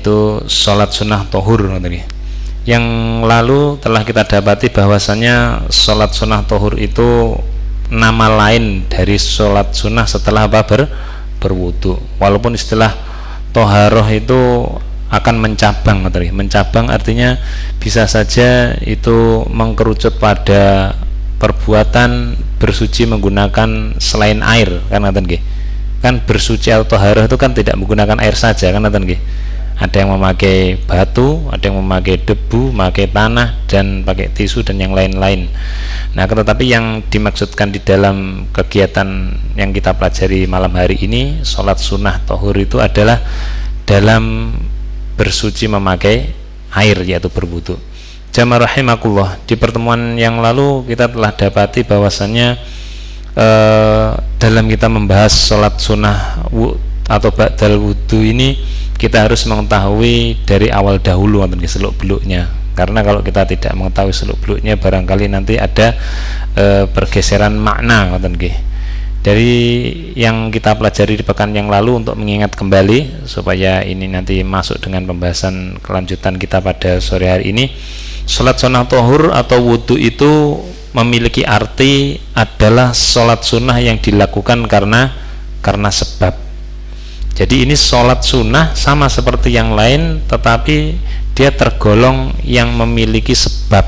itu sholat sunnah tohur. Yang lalu telah kita dapati bahwasanya sholat sunnah tohur itu nama lain dari sholat sunnah setelah berwudu. Walaupun istilah toharoh itu akan mencabang, mencabang artinya bisa saja itu mengkerucut pada perbuatan bersuci menggunakan selain air, kan bersuci atau toharoh itu kan tidak menggunakan air saja, kan ada yang memakai batu, ada yang memakai debu, memakai tanah, dan pakai tisu dan yang lain-lain. Nah, tetapi yang dimaksudkan di dalam kegiatan yang kita pelajari malam hari ini, sholat sunnah tohur itu adalah dalam bersuci memakai air, yaitu berwudu. Jamaah rahimakumullah, di pertemuan yang lalu kita telah dapati bahwasannya dalam kita membahas sholat sunnah atau ba'dal wudu ini, kita harus mengetahui dari awal dahulu seluk-beluknya, karena kalau kita tidak mengetahui seluk-beluknya barangkali nanti ada pergeseran makna. Dari yang kita pelajari di pekan yang lalu, untuk mengingat kembali supaya ini nanti masuk dengan pembahasan kelanjutan kita pada sore hari ini, sholat sunnah tohur atau wudu itu memiliki arti adalah sholat sunnah yang dilakukan karena sebab. Jadi ini sholat sunnah sama seperti yang lain, tetapi dia tergolong yang memiliki sebab,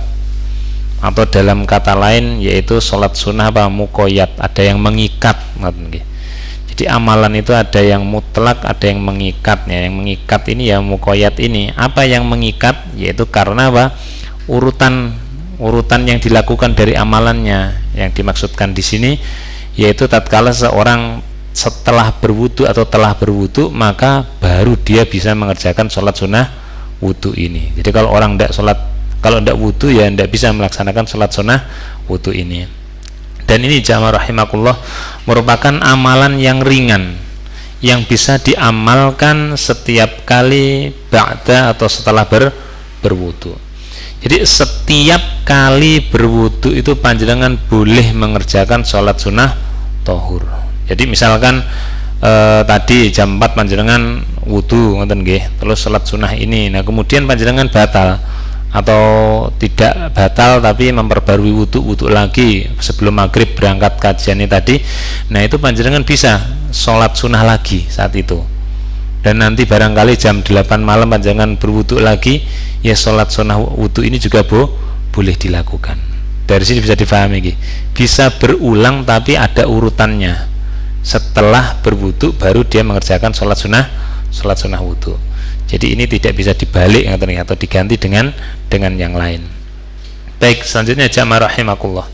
atau dalam kata lain yaitu sholat sunnah muqayyad, ada yang mengikat. Jadi amalan itu ada yang mutlak, ada yang mengikat. Yang mengikat ini ya muqayyad ini. Apa yang mengikat? Yaitu karena urutan yang dilakukan dari amalannya. Yang dimaksudkan di sini yaitu tatkala seorang setelah berwudu atau telah berwudu, maka baru dia bisa mengerjakan sholat sunnah wudu ini. Jadi kalau orang tidak wudu ya tidak bisa melaksanakan sholat sunnah wudu ini. Dan ini jamaah rahimakumullah merupakan amalan yang ringan yang bisa diamalkan setiap kali ba'da atau setelah berwudu. Jadi setiap kali berwudu itu panjenengan boleh mengerjakan sholat sunnah tohur. Jadi misalkan tadi jam 4 panjenengan wudu terus sholat sunnah ini, nah kemudian panjenengan batal atau tidak batal tapi memperbarui wudu lagi sebelum maghrib berangkat kajian ini tadi, nah itu panjenengan bisa sholat sunnah lagi saat itu. Dan nanti barangkali jam 8 malam panjenengan berwudu lagi, ya sholat sunnah wudu ini juga boleh dilakukan. Dari sini bisa difahami, bisa berulang tapi ada urutannya. Setelah berwudu baru dia mengerjakan sholat sunnah wudu. Jadi ini tidak bisa dibalik atau diganti dengan yang lain. Baik, selanjutnya jamaah rahimakumullah.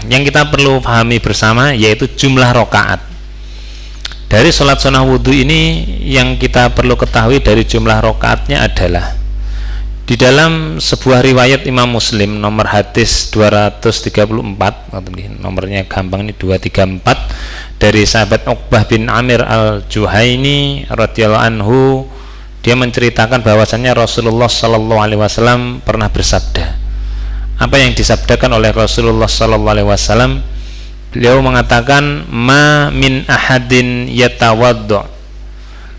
Yang kita perlu pahami bersama yaitu jumlah rakaat. Dari sholat sunnah wudu ini yang kita perlu ketahui dari jumlah rakaatnya adalah di dalam sebuah riwayat Imam Muslim nomor hadis 234, nomornya gampang ini 234, dari sahabat Uqbah bin Amir al-Juhaini radhiyallahu anhu, dia menceritakan bahwasannya Rasulullah sallallahu alaihi wasallam pernah bersabda. Apa yang disabdakan oleh Rasulullah sallallahu alaihi wasallam? Beliau mengatakan, "Ma min ahadin yatawaddu."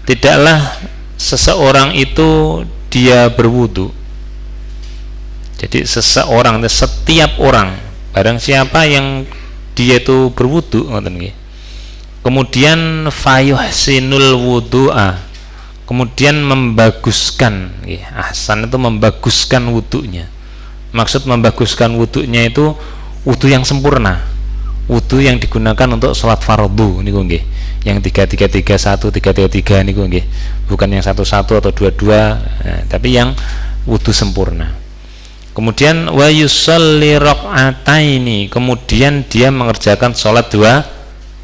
Tidaklah seseorang itu dia berwudu. Jadi setiap orang, barang siapa yang dia itu berwudu, kemudian fayuhsinul wudu'a, kemudian membaguskan, ahsan itu membaguskan wudunya. Maksud membaguskan wudunya itu wudu yang sempurna, wudu yang digunakan untuk sholat fardu niku yang 3-3-3-1 3-3-3 niku bukan yang 1-1 atau 2-2, tapi yang wudu sempurna. Kemudian wa yusalli raq'ataini, kemudian dia mengerjakan sholat dua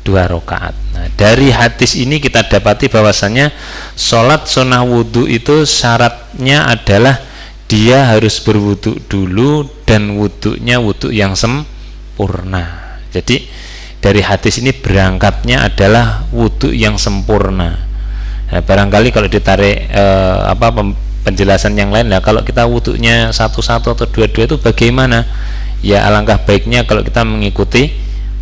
rakaat. Nah, dari hadis ini kita dapati bahwasannya sholat sunnah wudu itu syaratnya adalah dia harus berwudu dulu dan wudunya wudu yang sempurna. Jadi dari hadis ini berangkatnya adalah wudu yang sempurna. Nah, barangkali kalau ditarik penjelasan yang lain, kalau kita wudunya 1-1 atau 2-2 itu bagaimana? Ya alangkah baiknya kalau kita mengikuti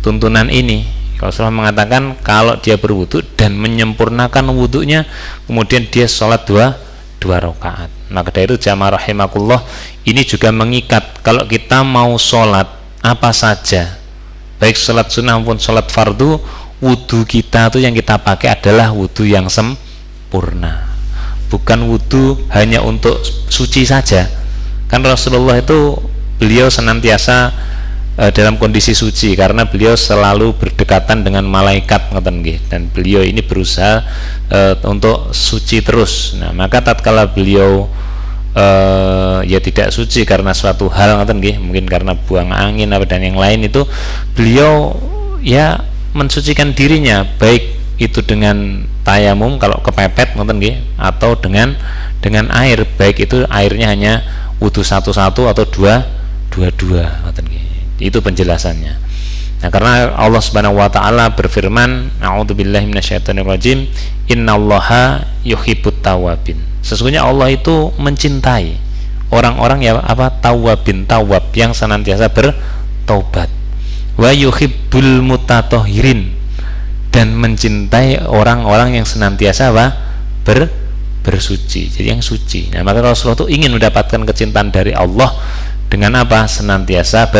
tuntunan ini. Rasulullah mengatakan kalau dia berwudu dan menyempurnakan wudunya, kemudian dia sholat dua 2 rakaat. Maka dari itu jamaah rahimakumullah, ini juga mengikat kalau kita mau sholat apa saja, baik sholat sunnah maupun sholat fardu, wudu kita tuh yang kita pakai adalah wudu yang sempurna, bukan wudu hanya untuk suci saja. Kan Rasulullah itu beliau senantiasa dalam kondisi suci karena beliau selalu berdekatan dengan malaikat, dan beliau ini berusaha untuk suci terus. Nah, maka tatkala beliau ya tidak suci karena suatu hal, mungkin karena buang angin dan yang lain, itu beliau ya mensucikan dirinya, baik itu dengan tayamum kalau kepepet, atau dengan air, baik itu airnya hanya wudu satu-satu atau dua-dua. Itu penjelasannya. Nah, karena Allah Subhanahu wa taala berfirman, a'udzubillahi minasyaitonirrajim, innallaha yuhibbut tawwabin. Sesungguhnya Allah itu mencintai orang-orang yang tawwabin, tawwab yang senantiasa bertaubat. Wa yuhibbul mutatahhirin, dan mencintai orang-orang yang senantiasa bersuci. Jadi yang suci. Nah, maka Rasulullah itu ingin mendapatkan kecintaan dari Allah dengan apa? Senantiasa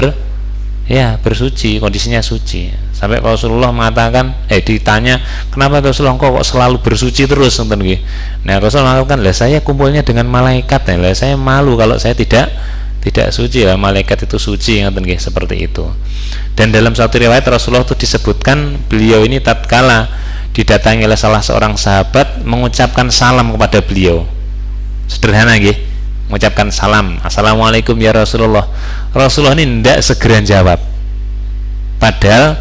bersuci, kondisinya suci. Sampai Rasulullah mengatakan, ditanya, kenapa Rasulullah kok selalu bersuci terus? Nah, Rasulullah mengatakan, saya kumpulnya dengan malaikat, saya malu kalau saya tidak suci. Malaikat itu suci, seperti itu. Dan dalam satu riwayat Rasulullah itu disebutkan, beliau ini tatkala didatangi oleh salah seorang sahabat, mengucapkan salam kepada beliau. Sederhana, mengucapkan salam, assalamualaikum ya Rasulullah. Rasulullah ini tidak segera jawab, padahal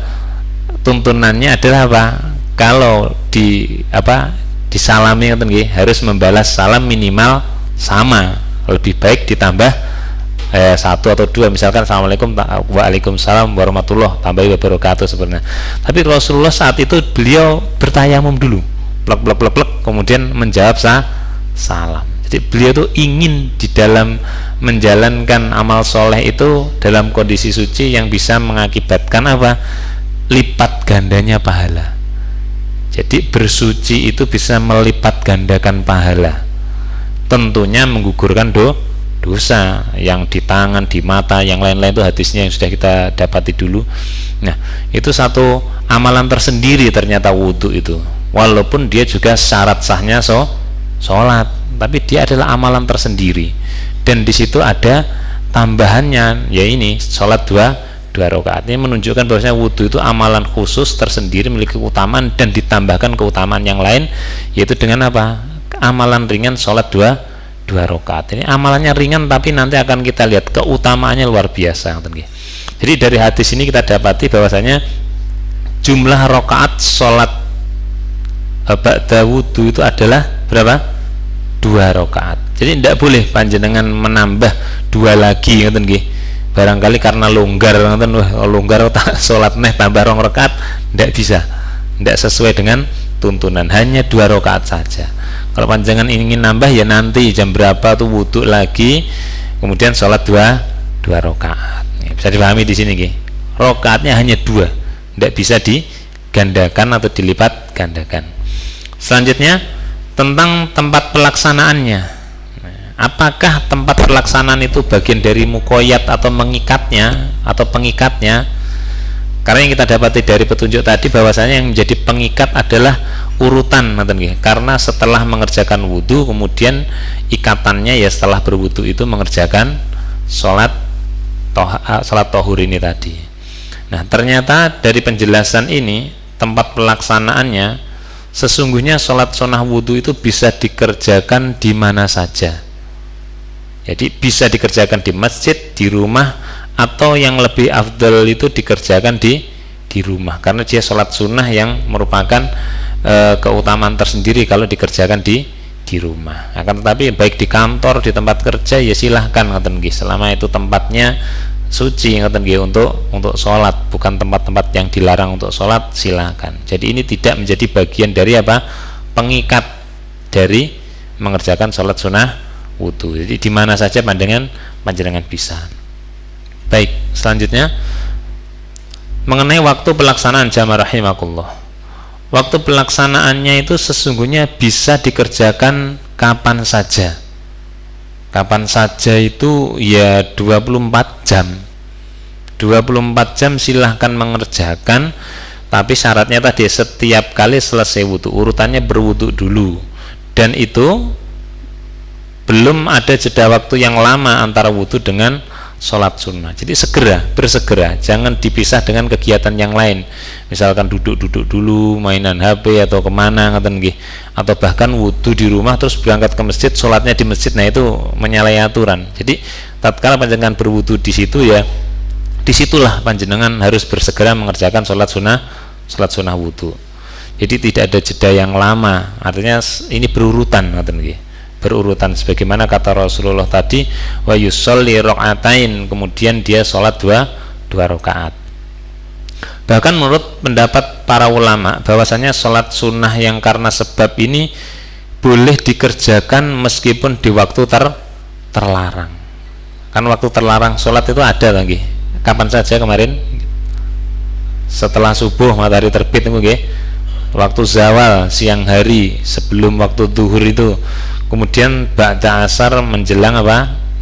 tuntunannya adalah apa? Kalau disalami harus membalas salam minimal sama, lebih baik ditambah satu atau dua, misalkan assalamualaikum, waalaikumsalam warahmatullahi wabarakatuh sebenarnya. Tapi Rasulullah saat itu beliau bertayamum dulu, plek, kemudian menjawab salam. Jadi beliau itu ingin di dalam menjalankan amal soleh itu dalam kondisi suci yang bisa mengakibatkan lipat gandanya pahala. Jadi bersuci itu bisa melipat gandakan pahala. Tentunya menggugurkan dosa yang di tangan, di mata, yang lain-lain, itu hadisnya yang sudah kita dapati dulu. Nah, itu satu amalan tersendiri ternyata wudu itu. Walaupun dia juga syarat sahnya sholat, tapi dia adalah amalan tersendiri. Dan di situ ada tambahannya, ya ini sholat dua rakaat. Ini menunjukkan bahwasanya wudu itu amalan khusus tersendiri, memiliki keutamaan dan ditambahkan keutamaan yang lain, yaitu dengan amalan ringan sholat dua rakaat. Ini amalannya ringan, tapi nanti akan kita lihat keutamaannya luar biasa. Jadi dari hadis ini kita dapati bahwasanya jumlah rakaat sholat ba'da wudu itu adalah berapa? 2 rakaat. Jadi tidak boleh panjenengan menambah 2 lagi, barangkali karena longgar, tak sholat tambah 2 rakaat, tidak bisa, tidak sesuai dengan tuntunan, hanya 2 rakaat saja. Kalau panjenengan ingin nambah, ya nanti jam berapa tuh wudu lagi, kemudian sholat 2 rakaat. Bisa dipahami di sini, rakaatnya hanya 2, tidak bisa digandakan atau dilipat gandakan. Selanjutnya tentang tempat pelaksanaannya. Apakah tempat pelaksanaan itu bagian dari muqayyad atau mengikatnya atau pengikatnya? Karena yang kita dapati dari petunjuk tadi bahwasanya yang menjadi pengikat adalah urutan, karena setelah mengerjakan wudu kemudian ikatannya ya setelah berwudu itu mengerjakan salat tohur ini tadi. Nah, ternyata dari penjelasan ini tempat pelaksanaannya, sesungguhnya sholat sunnah wudhu itu bisa dikerjakan di mana saja. Jadi bisa dikerjakan di masjid, di rumah, atau yang lebih afdal itu dikerjakan di rumah, karena dia sholat sunnah yang merupakan keutamaan tersendiri kalau dikerjakan di rumah. Akan tetapi baik di kantor, di tempat kerja, ya silahkan, selama itu tempatnya suci, untuk sholat, bukan tempat-tempat yang dilarang untuk sholat, silahkan. Jadi ini tidak menjadi bagian dari pengikat dari mengerjakan sholat sunnah wudu. Jadi di mana saja panjenengan bisa. Baik, selanjutnya mengenai waktu pelaksanaan jamaah rahimakumullah. Waktu pelaksanaannya itu sesungguhnya bisa dikerjakan kapan saja. Kapan saja itu ya 24 jam. 24 jam silahkan mengerjakan, tapi syaratnya tadi setiap kali selesai wudu, urutannya berwudu dulu. Dan itu belum ada jeda waktu yang lama antara wudu dengan sholat sunnah. Jadi bersegera, jangan dipisah dengan kegiatan yang lain. Misalkan duduk-duduk dulu, mainan HP atau kemana, atau bahkan wudu di rumah terus berangkat ke masjid, sholatnya di masjid. Nah itu menyalahi aturan. Jadi tatkala panjenengan berwudu di situ, ya disitulah panjenengan harus bersegera mengerjakan sholat sunnah wudu. Jadi tidak ada jeda yang lama. Artinya ini berurutan, berurutan sebagaimana kata Rasulullah tadi, wa yusolli rokaatain, kemudian dia sholat dua rakaat. Bahkan menurut pendapat para ulama bahwasanya sholat sunnah yang karena sebab ini boleh dikerjakan meskipun di waktu terlarang. Kan waktu terlarang sholat itu ada lagi. Kapan saja kemarin? Setelah subuh matahari terbit, waktu zawal siang hari sebelum waktu zuhur itu. Kemudian ba'da asar menjelang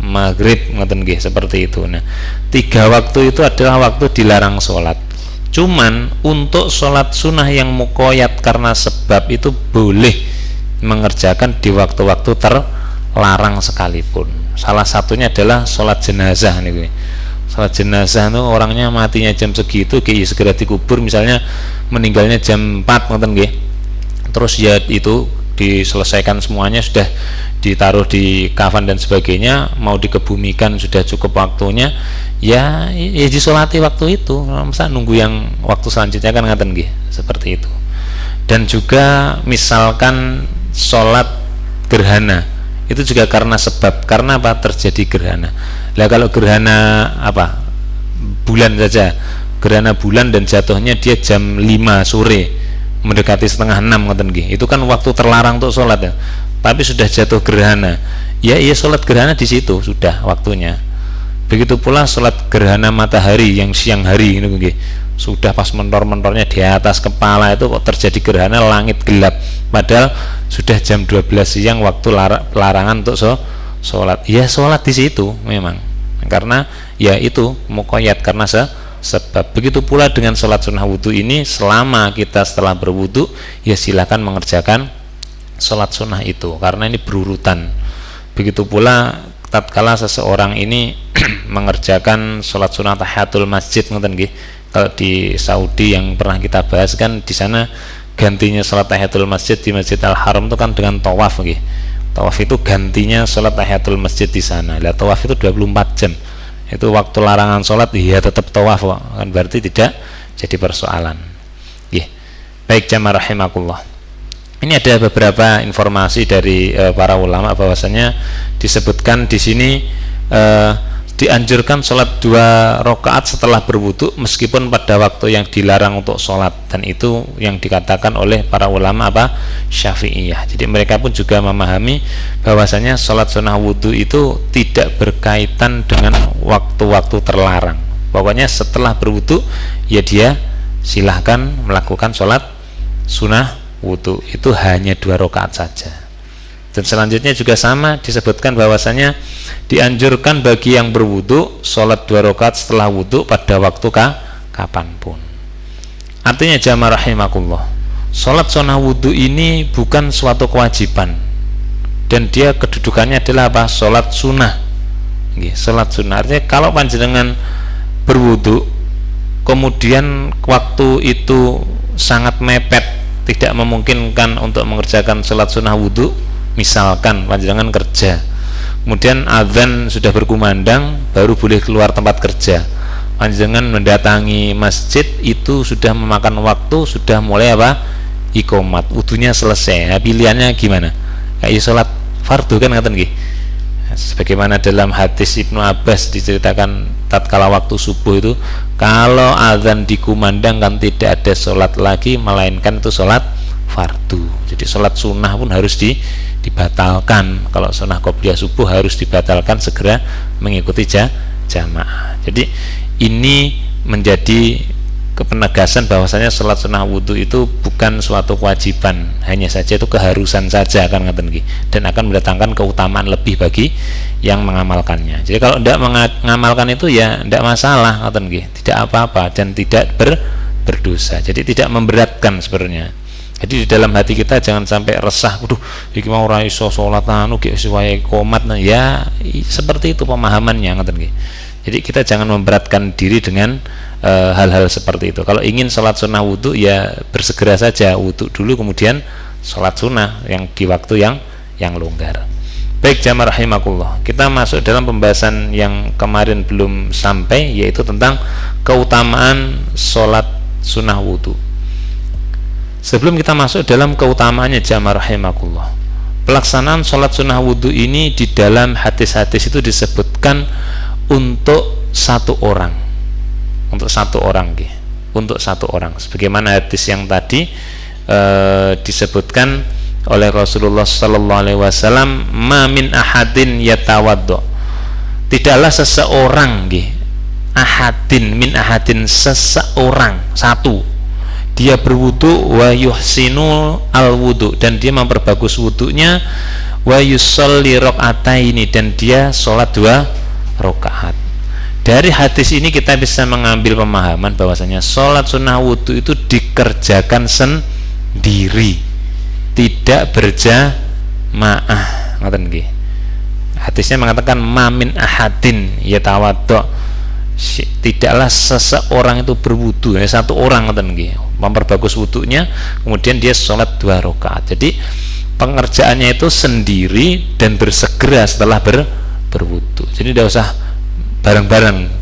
maghrib, seperti itu. Nah, 3 waktu itu adalah waktu dilarang sholat. Cuman untuk sholat sunnah yang muqayyad karena sebab itu boleh mengerjakan di waktu-waktu terlarang sekalipun. Salah satunya adalah sholat jenazah nih. Sholat jenazah itu orangnya matinya jam segitu, segera dikubur, misalnya meninggalnya jam 4, terus ya itu diselesaikan semuanya, sudah ditaruh di kafan dan sebagainya, mau dikebumikan sudah cukup waktunya, ya disolati waktu itu, masa nunggu yang waktu selanjutnya, kan seperti itu. Dan juga misalkan sholat gerhana itu juga karena sebab, karena terjadi gerhana. Lah kalau gerhana bulan saja, gerhana bulan dan jatuhnya dia jam 5 sore mendekati setengah 6, itu kan waktu terlarang untuk sholat ya. Tapi sudah jatuh gerhana, ya sholat gerhana di situ sudah waktunya. Begitu pula sholat gerhana matahari yang siang hari, sudah pas mentor-mentornya di atas kepala itu kok terjadi gerhana, langit gelap, padahal sudah jam 12 siang waktu larangan untuk sholat. Ya sholat di situ memang, karena ya itu muqayyad karena sebab. Begitu pula dengan sholat sunnah wudu ini, selama kita setelah berwudu, ya silakan mengerjakan sholat sunnah itu, karena ini berurutan. Begitu pula tatkala seseorang ini mengerjakan sholat sunnah tahiyatul masjid, kalau di Saudi yang pernah kita bahas kan, di sana gantinya sholat tahiyatul masjid di Masjidil Haram itu kan dengan tawaf, tawaf itu gantinya sholat tahiyatul masjid di sana. Lihat, tawaf itu 24 jam. Itu waktu larangan sholat, ya tetap tawaf, kan berarti tidak jadi persoalan. Baik jamaah rahimakumullah, ini ada beberapa informasi dari para ulama bahwasanya disebutkan di sini dianjurkan sholat 2 rakaat setelah berwudu meskipun pada waktu yang dilarang untuk sholat, dan itu yang dikatakan oleh para ulama Syafi'iyah. Jadi mereka pun juga memahami bahwasanya sholat sunnah wudu itu tidak berkaitan dengan waktu-waktu terlarang. Pokoknya setelah berwudu ya dia silahkan melakukan sholat sunnah wudu, itu hanya 2 rakaat saja. Dan selanjutnya juga sama, disebutkan bahwasanya dianjurkan bagi yang berwudu sholat 2 rakaat setelah wudu pada waktu kapanpun. Artinya jamaah rahimakumullah, sholat sunnah wudu ini bukan suatu kewajiban, dan dia kedudukannya adalah sholat sunnah. Sholat sunnah artinya kalau panjenengan berwudu kemudian waktu itu sangat mepet, tidak memungkinkan untuk mengerjakan sholat sunnah wudu, misalkan panjenengan kerja, kemudian azan sudah berkumandang baru boleh keluar tempat kerja, panjenengan mendatangi masjid itu sudah memakan waktu, sudah mulai iqomat, wudunya selesai. Pilihannya gimana? Kayak sholat fardu kan, sebagaimana dalam hadis Ibnu Abbas diceritakan tatkala waktu subuh itu, kalau azan dikumandangkan tidak ada sholat lagi melainkan itu sholat fardu. Jadi sholat sunnah pun harus dibatalkan. Kalau sunnah qobliyah subuh harus dibatalkan, segera mengikuti jamaah. Jadi ini menjadi kepenegasan bahwasanya sholat sunnah wudhu itu bukan suatu kewajiban, hanya saja itu keharusan saja kan ngaten nggih, dan akan mendatangkan keutamaan lebih bagi yang mengamalkannya. Jadi kalau tidak mengamalkan itu ya tidak masalah ngaten nggih, tidak apa-apa dan tidak berdosa. Jadi tidak memberatkan sebenarnya. Jadi di dalam hati kita jangan sampai resah, waduh iki mau ora iso salat anu ge sesuai komat, ya seperti itu pemahamannya ngaten nggih. Jadi kita jangan memberatkan diri dengan hal-hal seperti itu. Kalau ingin sholat sunnah wudhu ya bersegera saja wudhu dulu, kemudian sholat sunnah yang di waktu yang longgar. Baik jamaah rahimakumullah, kita masuk dalam pembahasan yang kemarin belum sampai, yaitu tentang keutamaan sholat sunnah wudhu. Sebelum kita masuk dalam keutamaannya jamaah rahimakumullah, pelaksanaan sholat sunnah wudhu ini di dalam hadis-hadis itu disebutkan untuk satu orang, untuk satu orang, sebagaimana hadis yang tadi disebutkan oleh Rasulullah Sallallahu Alaihi Wasallam, ma min ahadin yatawaddo, tidaklah seseorang min ahadin seseorang, satu, dia berwudu, wa yuhsinu al wudu, dan dia memperbagus wudunya, wa yusolli rakaataini, dan dia sholat 2 rakaat. Dari hadis ini kita bisa mengambil pemahaman bahwasanya sholat sunnah wudhu itu dikerjakan sendiri, tidak berjamaah. Ngoten nggih. Hadisnya mengatakan mamin ahadin yatawaddo, tidaklah seseorang itu berwudu, satu orang ngoten nggih, memperbagus wudunya, kemudian dia sholat 2 rakaat. Jadi pengerjaannya itu sendiri dan bersegera setelah berwudu. Jadi tidak usah bareng-bareng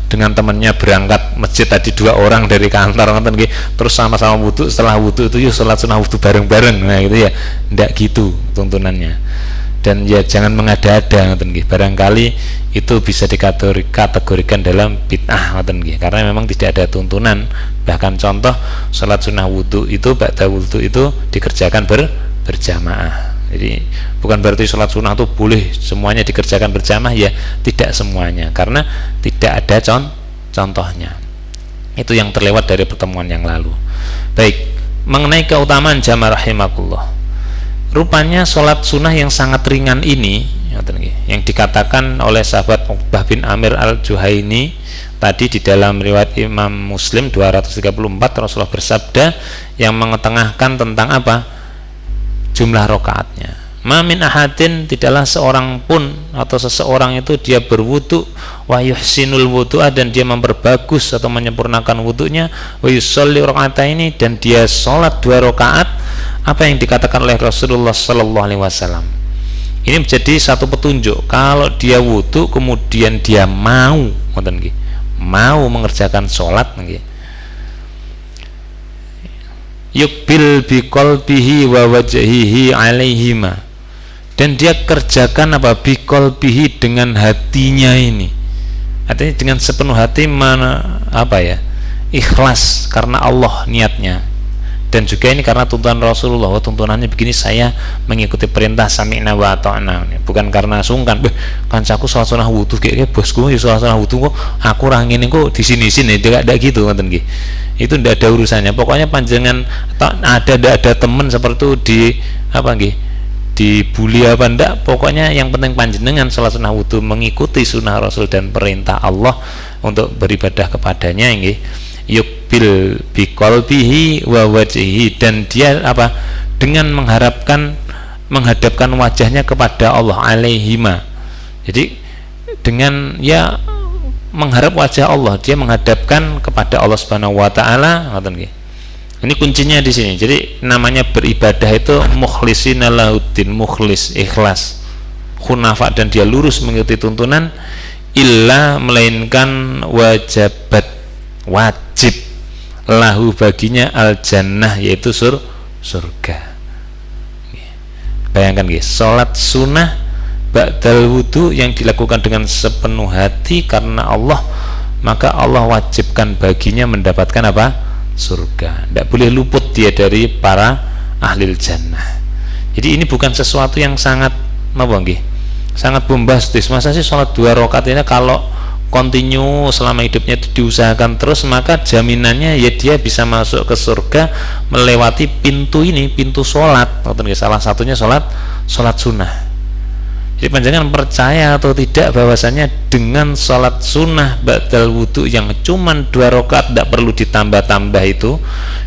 dengan temannya berangkat masjid tadi 2 orang dari kantor ngoten nggih, terus sama-sama wudu, setelah wudu itu yuk sholat sunnah wudu bareng-bareng. Nah gitu ya, tidak gitu tuntunannya. Dan ya jangan mengada-ada ngoten nggih, barangkali itu bisa dikategorikan dalam bid'ah ngoten nggih, karena memang tidak ada tuntunan. Bahkan contoh sholat sunnah wudu itu, ba'da wudu itu dikerjakan berjamaah. Jadi bukan berarti sholat sunnah itu boleh semuanya dikerjakan berjamaah, ya tidak semuanya, karena tidak ada contohnya. Itu yang terlewat dari pertemuan yang lalu. Baik, mengenai keutamaan jamaah rahimakumullah, rupanya sholat sunnah yang sangat ringan ini, yang dikatakan oleh sahabat Uqbah bin Amir al-Juhaini tadi di dalam riwayat Imam Muslim 234, Rasulullah bersabda yang mengetengahkan tentang apa? Jumlah rokaatnya. Ma min ahadin, tidaklah seorang pun atau seseorang itu dia berwudu, wa yuhsinul wudu'a, dan dia memperbagus atau menyempurnakan wudunya, wa yusolli rakaataini, dan dia sholat 2 rakaat. Apa yang dikatakan oleh Rasulullah Sallallahu Alaihi Wasallam ini menjadi satu petunjuk, kalau dia wudu kemudian dia mau mengerjakan sholat yukbil biqalbihi wa wajhihi alaihima, dan dia kerjakan apa? Biqalbihi, dengan hatinya ini, artinya dengan sepenuh hati, ikhlas karena Allah niatnya, dan juga ini karena tuntunan Rasulullah. Tuntunannya begini, saya mengikuti perintah sami'na wa ata'na, bukan karena sungkan, kancaku sholat sunnah wudu kayak bosku ya sholat sunnah wudu kok aku ora ngene kok di sini tidak gitu ngoten nggih. Itu tidak ada urusannya. Pokoknya panjenengan ada teman seperti itu dibully apa ndak, pokoknya yang penting panjenengan sholat sunnah wudu mengikuti sunnah Rasul dan perintah Allah untuk beribadah kepadanya nggih. Yukbil biqalbihi wa wajhihi, dan dia dengan menghadapkan wajahnya kepada Allah, alaihima. Jadi dengan mengharap wajah Allah, dia menghadapkan kepada Allah Subhanahu wa taala. Ini kuncinya di sini. Jadi namanya beribadah itu mukhlisina lahuddin, mukhlis, ikhlas, khunafa, dan dia lurus mengikuti tuntunan, illa, melainkan wajib lahu baginya al jannah, yaitu surga. Bayangkan guys, sholat sunnah ba'dal wudu yang dilakukan dengan sepenuh hati karena Allah, maka Allah wajibkan baginya mendapatkan apa? Surga. Tidak boleh luput dia dari para ahli jannah. Jadi ini bukan sesuatu yang sangat sangat bombastis. Masa sih sholat 2 rakaat ini kalau kontinu selama hidupnya itu diusahakan terus, maka jaminannya ya dia bisa masuk ke surga melewati pintu ini, pintu sholat. Salah satunya sholat sunnah. Jadi panjenengan percaya atau tidak bahwasanya dengan sholat sunnah ba'dal wudu yang cuman 2 rakaat, tidak perlu ditambah-tambah, itu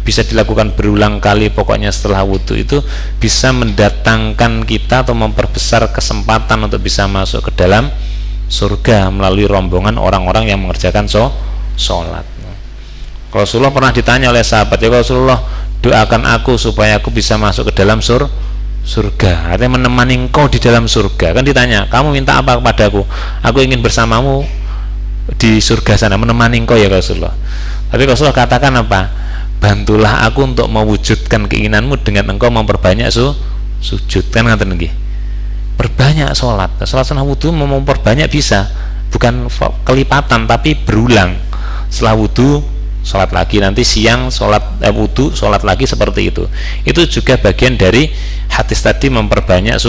bisa dilakukan berulang kali pokoknya setelah wudu, itu bisa mendatangkan kita atau memperbesar kesempatan untuk bisa masuk ke dalam surga melalui rombongan orang-orang yang mengerjakan sholat. Rasulullah pernah ditanya oleh sahabat, ya Rasulullah, doakan aku supaya aku bisa masuk ke dalam surga, artinya menemani engkau di dalam surga. Kan ditanya, kamu minta apa kepadaku? Aku ingin bersamamu di surga sana, menemani engkau ya Rasulullah. Tapi Rasulullah katakan apa? Bantulah aku untuk mewujudkan keinginanmu dengan engkau memperbanyak sujud. Kan ngaten nggih. Perbanyak sholat sunnah wudu, mau memperbanyak bisa, bukan kelipatan tapi berulang. Setelah wudu sholat lagi, nanti siang sholat wudu sholat lagi, seperti itu. Itu juga bagian dari hadis tadi, memperbanyak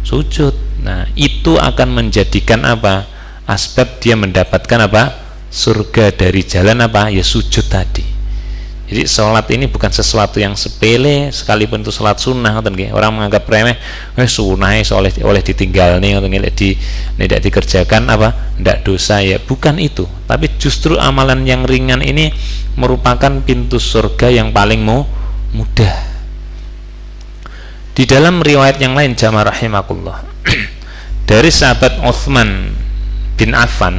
sujud. Nah, itu akan menjadikan apa? Asbab dia mendapatkan apa? Surga dari jalan apa? Ya sujud tadi. Jadi sholat ini bukan sesuatu yang sepele, sekalipun itu sholat sunnah. Orang menganggap remeh, sunnah oleh ditinggal nih, tidak dikerjakan apa? Tidak dosa, ya bukan itu. Tapi justru amalan yang ringan ini merupakan pintu surga yang paling mudah. Di dalam riwayat yang lain, jamaah rahimakumullah, dari sahabat Utsman bin Affan,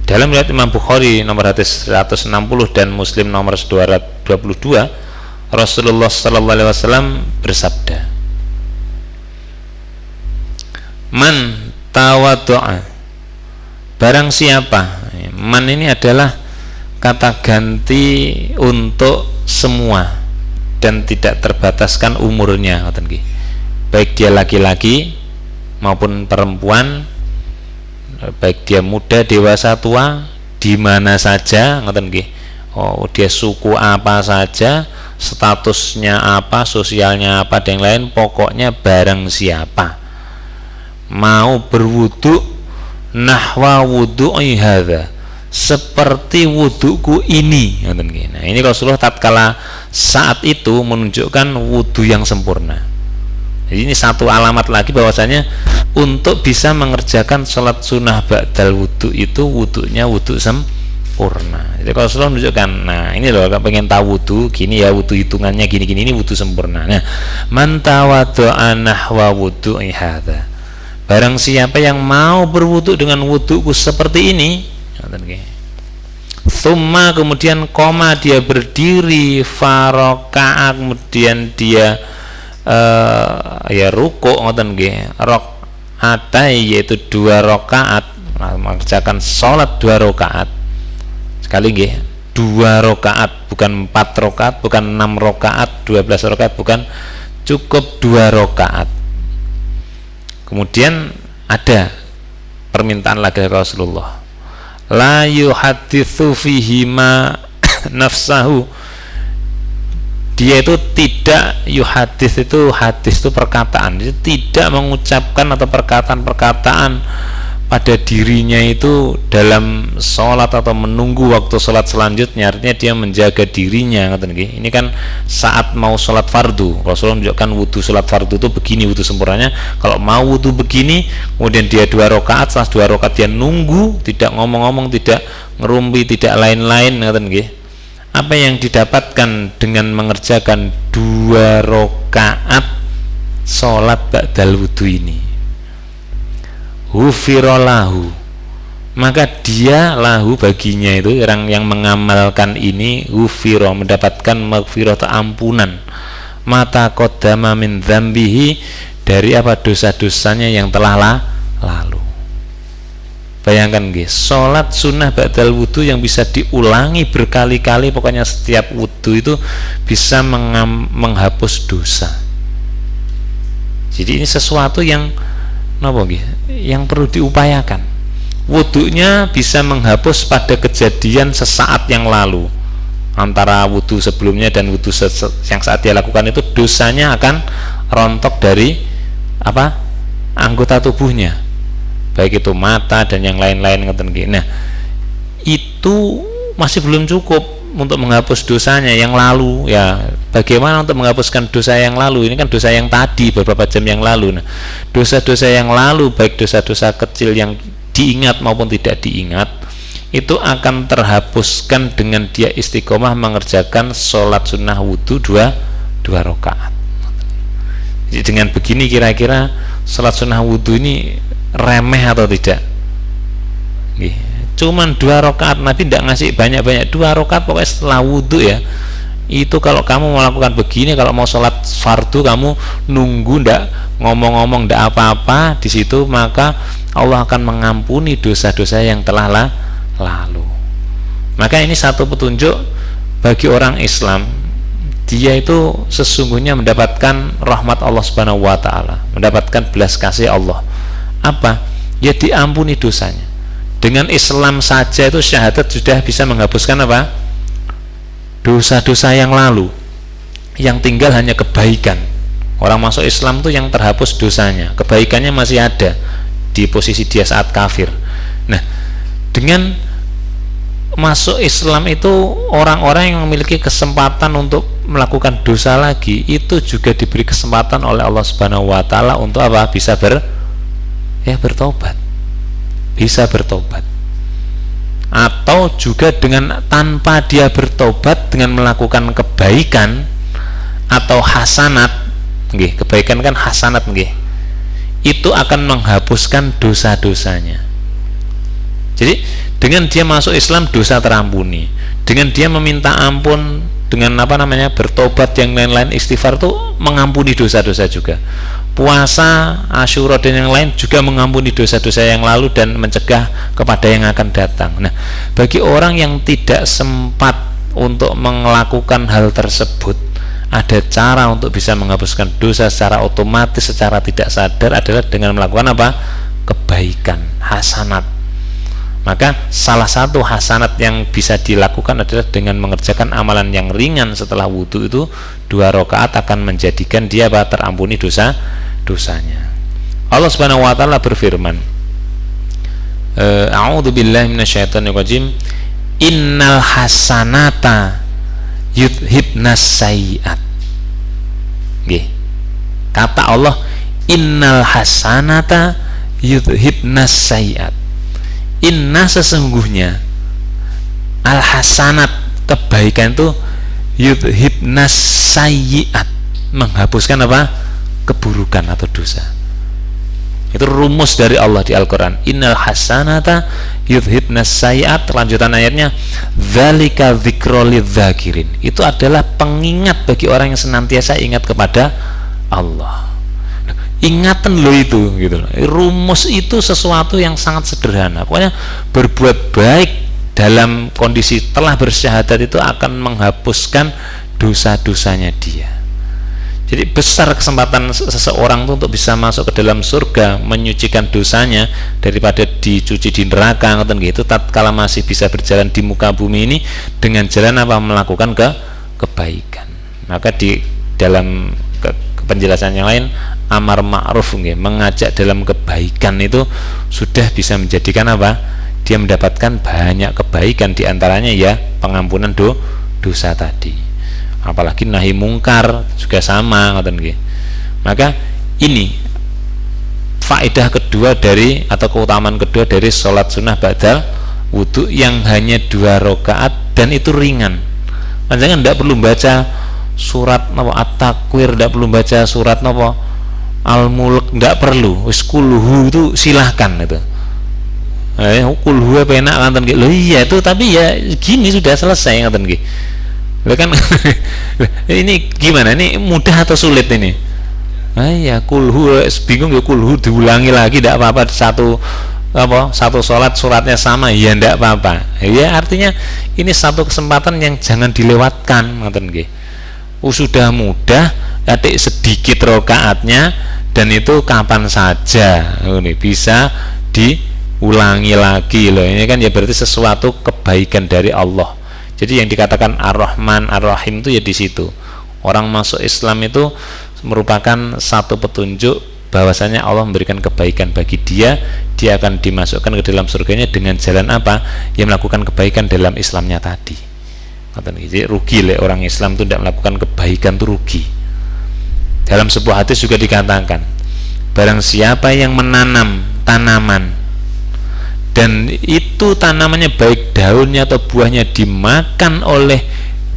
dalam riwayat Imam Bukhari nomor hadis 160 dan Muslim nomor 222, Rasulullah sallallahu alaihi wasallam bersabda, man tawaddu'a, barang siapa, man ini adalah kata ganti untuk semua dan tidak terbataskan umurnya, baik dia laki-laki maupun perempuan, baik dia muda, dewasa, tua, di mana saja, dia suku apa saja, statusnya apa, sosialnya apa, dan lain, pokoknya barang siapa mau berwudu nahwa wudu'i hadza, seperti wuduku ini. Nah, ini Rasulullah tatkala saat itu menunjukkan wudu yang sempurna. Jadi ini satu alamat lagi bahwasanya untuk bisa mengerjakan sholat sunnah ba'dal wudu itu wudunya wudu sempurna. Jadi Rasulullah menunjukkan, nah ini loh, kalau pengen tahu wudu gini ya, wudu hitungannya gini-gini, ini wudu sempurna. Nah, man tawaddu'a nahwa wudu'i hadza, barang siapa yang mau berwudu dengan wuduku seperti ini, thumma, kemudian koma, dia berdiri, farokaat, kemudian dia ya ruku, rokaatai, yaitu 2 rakaat, mengerjakan sholat 2 rakaat sekali nggih, 2 rakaat, bukan 4 rakaat, bukan 6 rakaat, 12 rakaat, bukan, cukup 2 rakaat. Kemudian ada permintaan lagi Rasulullah, la yuhaditsu fihi ma nafsahu, dia itu tidak, yuhadits itu, hadis itu perkataan, dia tidak mengucapkan atau perkataan-perkataan pada dirinya itu dalam sholat atau menunggu waktu sholat selanjutnya, artinya dia menjaga dirinya. Ini kan saat mau sholat fardu, Rasulullah menunjukkan wudu sholat fardu itu begini wudu sempurnanya. Kalau mau wudu begini, kemudian dia 2 rakaat, setelah 2 rakaat dia nunggu, tidak ngomong-ngomong, tidak ngerumpi, tidak lain-lain. Apa yang didapatkan dengan mengerjakan 2 rakaat sholat ba'dal wudu ini? Hufirolahu, maka dia lahu, baginya itu orang yang mengamalkan ini, hufiro, mendapatkan maghfirah, ampunan, mata qaddama min dzambihi, dari apa, dosa-dosanya yang telah lalu. Bayangkan guys, sholat sunnah ba'dal wudu yang bisa diulangi berkali-kali, pokoknya setiap wudu itu bisa menghapus dosa. Jadi ini sesuatu yang yang perlu diupayakan. Wudunya bisa menghapus pada kejadian sesaat yang lalu, antara wudu sebelumnya dan wudu yang saat dia lakukan itu, dosanya akan rontok dari apa, anggota tubuhnya. baik itu mata dan yang lain-lain ngoten nggih. Nah, itu masih belum cukup untuk menghapus dosanya yang lalu. Ya, bagaimana untuk menghapuskan dosa yang lalu? Ini kan dosa yang tadi beberapa jam yang lalu. Nah, dosa-dosa yang lalu, baik dosa-dosa kecil yang diingat maupun tidak diingat, itu akan terhapuskan dengan dia istiqomah mengerjakan sholat sunnah wudhu dua rakaat. Jadi dengan begini kira-kira sholat sunnah wudhu ini remeh atau tidak? Cuman 2 rakaat, Nabi tidak ngasih banyak-banyak, 2 rakaat pokoknya setelah wudhu ya. Itu kalau kamu melakukan begini, kalau mau sholat fardu kamu nunggu ndak ngomong-ngomong ndak apa-apa di situ, maka Allah akan mengampuni dosa-dosa yang telah lalu. Maka ini satu petunjuk bagi orang Islam, dia itu sesungguhnya mendapatkan rahmat Allah Subhanahu wa taala, mendapatkan belas kasih Allah. Apa? Ya diampuni dosanya. Dengan Islam saja itu syahadat sudah bisa menghapuskan apa? Dosa-dosa yang lalu. Yang tinggal hanya kebaikan. Orang masuk Islam tuh yang terhapus dosanya, kebaikannya masih ada di posisi dia saat kafir. Nah, dengan masuk Islam itu orang-orang yang memiliki kesempatan untuk melakukan dosa lagi itu juga diberi kesempatan oleh Allah Subhanahu wa taala untuk apa? Bisa bertobat. Bisa bertobat. Atau juga dengan tanpa dia bertobat, dengan melakukan kebaikan atau hasanat, nggih, kebaikan kan hasanat nggih, itu akan menghapuskan dosa-dosanya. Jadi dengan dia masuk Islam dosa terampuni, dengan dia meminta ampun, dengan bertobat yang lain-lain, istighfar itu mengampuni dosa-dosa juga. Puasa Asyura dan yang lain juga mengampuni dosa-dosa yang lalu dan mencegah kepada yang akan datang. Nah, bagi orang yang tidak sempat untuk melakukan hal tersebut, ada cara untuk bisa menghapuskan dosa secara otomatis, secara tidak sadar, adalah dengan melakukan apa? Kebaikan, hasanat. Maka salah satu hasanat yang bisa dilakukan adalah dengan mengerjakan amalan yang ringan setelah wudhu itu 2 rakaat akan menjadikan dia terampuni dosanya. Allah Subhanahu wa taala berfirman, A'udzu billahi minasyaitonir rajim, innal hasanata yudhibnas sayyi'at. Nggih. Kata Allah, innal hasanata yudhibnas sayyi'at. Inna sesungguhnya al hasanat kebaikan itu yudhibnas sayyi'at, menghapuskan apa? Keburukan atau dosa. Itu rumus dari Allah di Al-Quran. Innal hasanata yudhibnas sayyi'at. Lanjutan ayatnya, dzalika dzikrul lidzakirin. Itu adalah pengingat bagi orang yang senantiasa ingat kepada Allah. Ingatan lo itu gitu. Rumus itu sesuatu yang sangat sederhana. Pokoknya berbuat baik dalam kondisi telah bersyahadat itu akan menghapuskan dosa-dosanya dia. Jadi besar kesempatan seseorang itu untuk bisa masuk ke dalam surga, menyucikan dosanya daripada dicuci di neraka gitu. Tatkala masih bisa berjalan di muka bumi ini dengan jalan apa? Melakukan kebaikan. Maka di dalam penjelasan yang lain, amar ma'ruf, mengajak dalam kebaikan itu sudah bisa menjadikan apa? Dia mendapatkan banyak kebaikan, diantaranya ya pengampunan dosa tadi. Apalagi nahi mungkar juga sama, maka ini faedah kedua dari atau keutamaan kedua dari sholat sunnah ba'dal wudhu yang hanya 2 rakaat dan itu ringan. Jangan tidak perlu baca surat at-takwir, tidak perlu baca surat al-mulk, tidak perlu. Wis kulhu itu silahkan itu. Kulhu apa enak kan gitu. Loh iya itu, tapi ya gini sudah selesai ngaten nggih. Lah kan ini gimana? Ini mudah atau sulit ini? Ya kulhu bingung ya, kulhu diulangi lagi tidak apa-apa, satu sholat suratnya sama ya tidak apa-apa. Ya artinya ini satu kesempatan yang jangan dilewatkan ngaten nggih. Sudah mudah, adik sedikit rokaatnya dan itu kapan saja ini bisa diulangi lagi loh. Ini kan ya berarti sesuatu kebaikan dari Allah. Jadi yang dikatakan Ar-Rahman Ar-Rahim itu ya di situ. Orang masuk Islam itu merupakan satu petunjuk bahwasanya Allah memberikan kebaikan bagi dia akan dimasukkan ke dalam surganya dengan jalan apa? Ya melakukan kebaikan dalam Islamnya tadi. Jadi rugi orang Islam itu tidak melakukan kebaikan itu rugi. Dalam sebuah hadis juga dikatakan, barang siapa yang menanam tanaman dan itu tanamannya baik daunnya atau buahnya dimakan oleh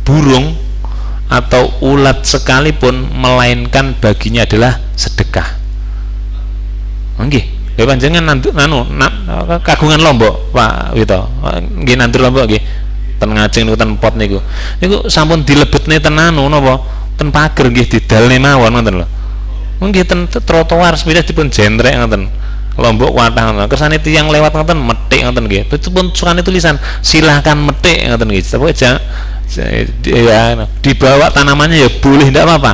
burung atau ulat sekalipun, melainkan baginya adalah sedekah. Nggih, ya panjenengan kagungan Lombok, Pak Wito. Nggih nandur Lombok nggih. Ten ngajeng niku ten pot niku. Niku sampun dilebetne tenan napa? Ten pager nggih didalne mawon ngoten lho. Nggih ten trotoar sepeda dipun jentrek ngoten. Lombok Kuatah ngoten. Kersane tiyang lewat ngoten metik ngoten nggih. Itu pun sukane tulisan silahkan metik ngoten nggih. Tapi aja ya dibawa tanamannya ya boleh ndak apa-apa.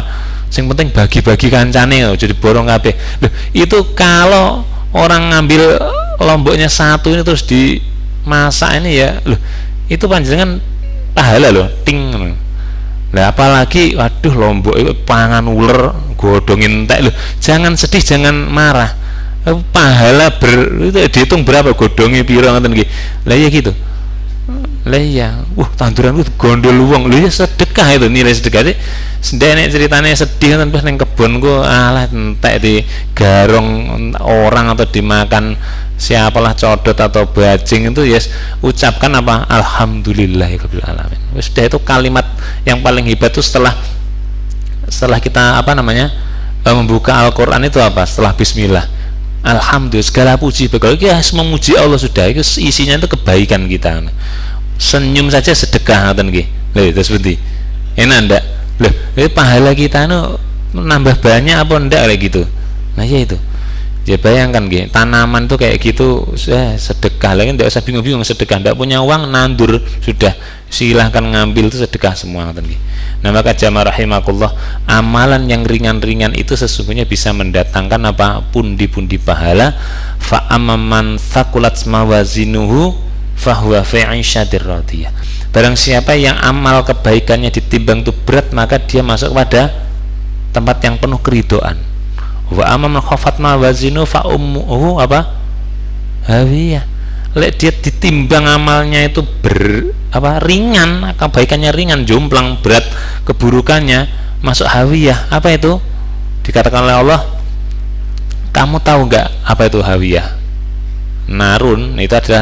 Sing penting bagi-bagi kancane jadi borong kabeh. Loh, itu kalau orang ngambil lomboknya satu ini terus dimasak ini ya, loh itu panjenengan pahala loh, ting. Lah apalagi waduh lombok itu pangan uler, godongin entek loh. Jangan sedih, jangan marah. Pahala itu dihitung berapa godongnya piro ngoten nggih. Lah ya gitu. Lah iya, tanduran itu gondol wong. Lho ya sedekah itu, nilai sedekah sih. Sendene ceritanya sedih kan pas neng kebon ku alah entek di garong orang atau dimakan siapalah codot atau bajing itu yes ucapkan apa alhamdulillahirabbil alamin. Sudah itu kalimat yang paling hebat itu setelah kita apa namanya membuka Al-Qur'an itu apa? Setelah bismillah. Alhamdulillah segala puji bagi Allah, memuji Allah sudah itu isinya itu kebaikan kita. Senyum saja sedekah ngoten nggih. Lho itu seperti. Enak ndak? Loh, pahala kita nambah banyak apa ndak kayak gitu. Nah ya itu. Ya bayangkan nggih, tanaman tuh kayak gitu sedekah lagi ndak usah bingung-bingung sedekah, ndak punya uang nandur sudah silahkan ngambil itu sedekah semua ngoten nggih. Nah maka jamaah rahimakumullah, amalan yang ringan-ringan itu sesungguhnya bisa mendatangkan apa? Pundi-pundi pahala. Fa amman thaqulat mawazinuhu fahuwa fi 'ishatir radiyah. Barang siapa yang amal kebaikannya ditimbang itu berat, maka dia masuk pada tempat yang penuh keridhaan. Wa amman khafat mawazinu fa ummuhu apa? Hawiyah. Lek dia ditimbang amalnya itu ringan, kebaikannya ringan, jomplang, berat keburukannya, masuk hawiyah. Apa itu? Dikatakan oleh Allah, kamu tahu enggak apa itu hawiyah? Narun itu adalah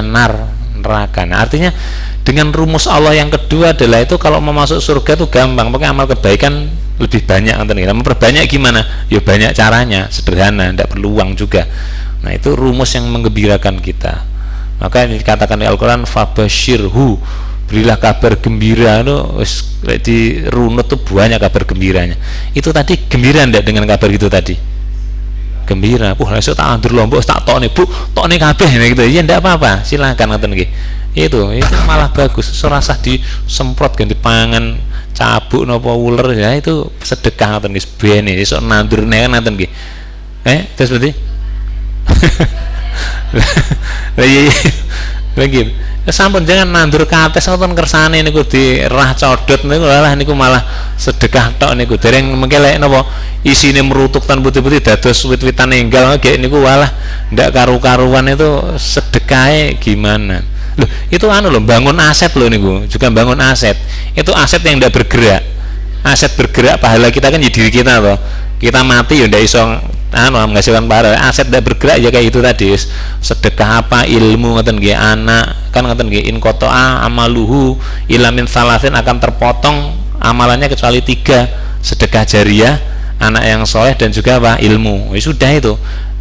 neraka. Nah, artinya dengan rumus Allah yang kedua adalah itu kalau mau masuk surga itu gampang, pakai amal kebaikan lebih banyak. Memperbanyak gimana? Ya banyak caranya, sederhana, tidak perlu uang juga. Nah itu rumus yang menggembirakan kita. Maka dikatakan di Al-Quran fabashirhu, berilah kabar gembira. Di runut tuh banyak kabar gembiranya. Itu tadi gembira ndak dengan kabar itu tadi? Gembira. Esok tak andur Lombok tak tok nih bu, tok nih kabeh gitu. Ya ndak apa-apa, silakan ngoten nggih. Itu malah bagus. Serasa disemprot ganti pangan cabuk napa uler ya itu sedekah ngoten nggih bene esuk nandurne kan ngoten nggih. Terus berarti lagi sampun jangan nandur kates ngoten kersane niku dirah codot niku niku malah sedekah tok niku dereng mengke lek napa isine merutuk tan putih-putih dados wit-witan enggal nggih niku walah ndak karu-karuan itu sedekahe gimana. Loh, itu loh, bangun aset loh niku, juga bangun aset. Itu aset yang tidak bergerak. Aset bergerak pahala kita kan di diri kita loh. Kita mati ya ndak iso menghasilkan pahala. Aset tidak bergerak ya kayak itu tadi. Sedekah apa ilmu ngoten nggih, anak kan ngoten nggih, in qata'a amaluhu illa min salasin, akan terpotong amalannya kecuali 3. Sedekah jariah, anak yang soleh, dan juga apa? Ilmu. Ya sudah itu.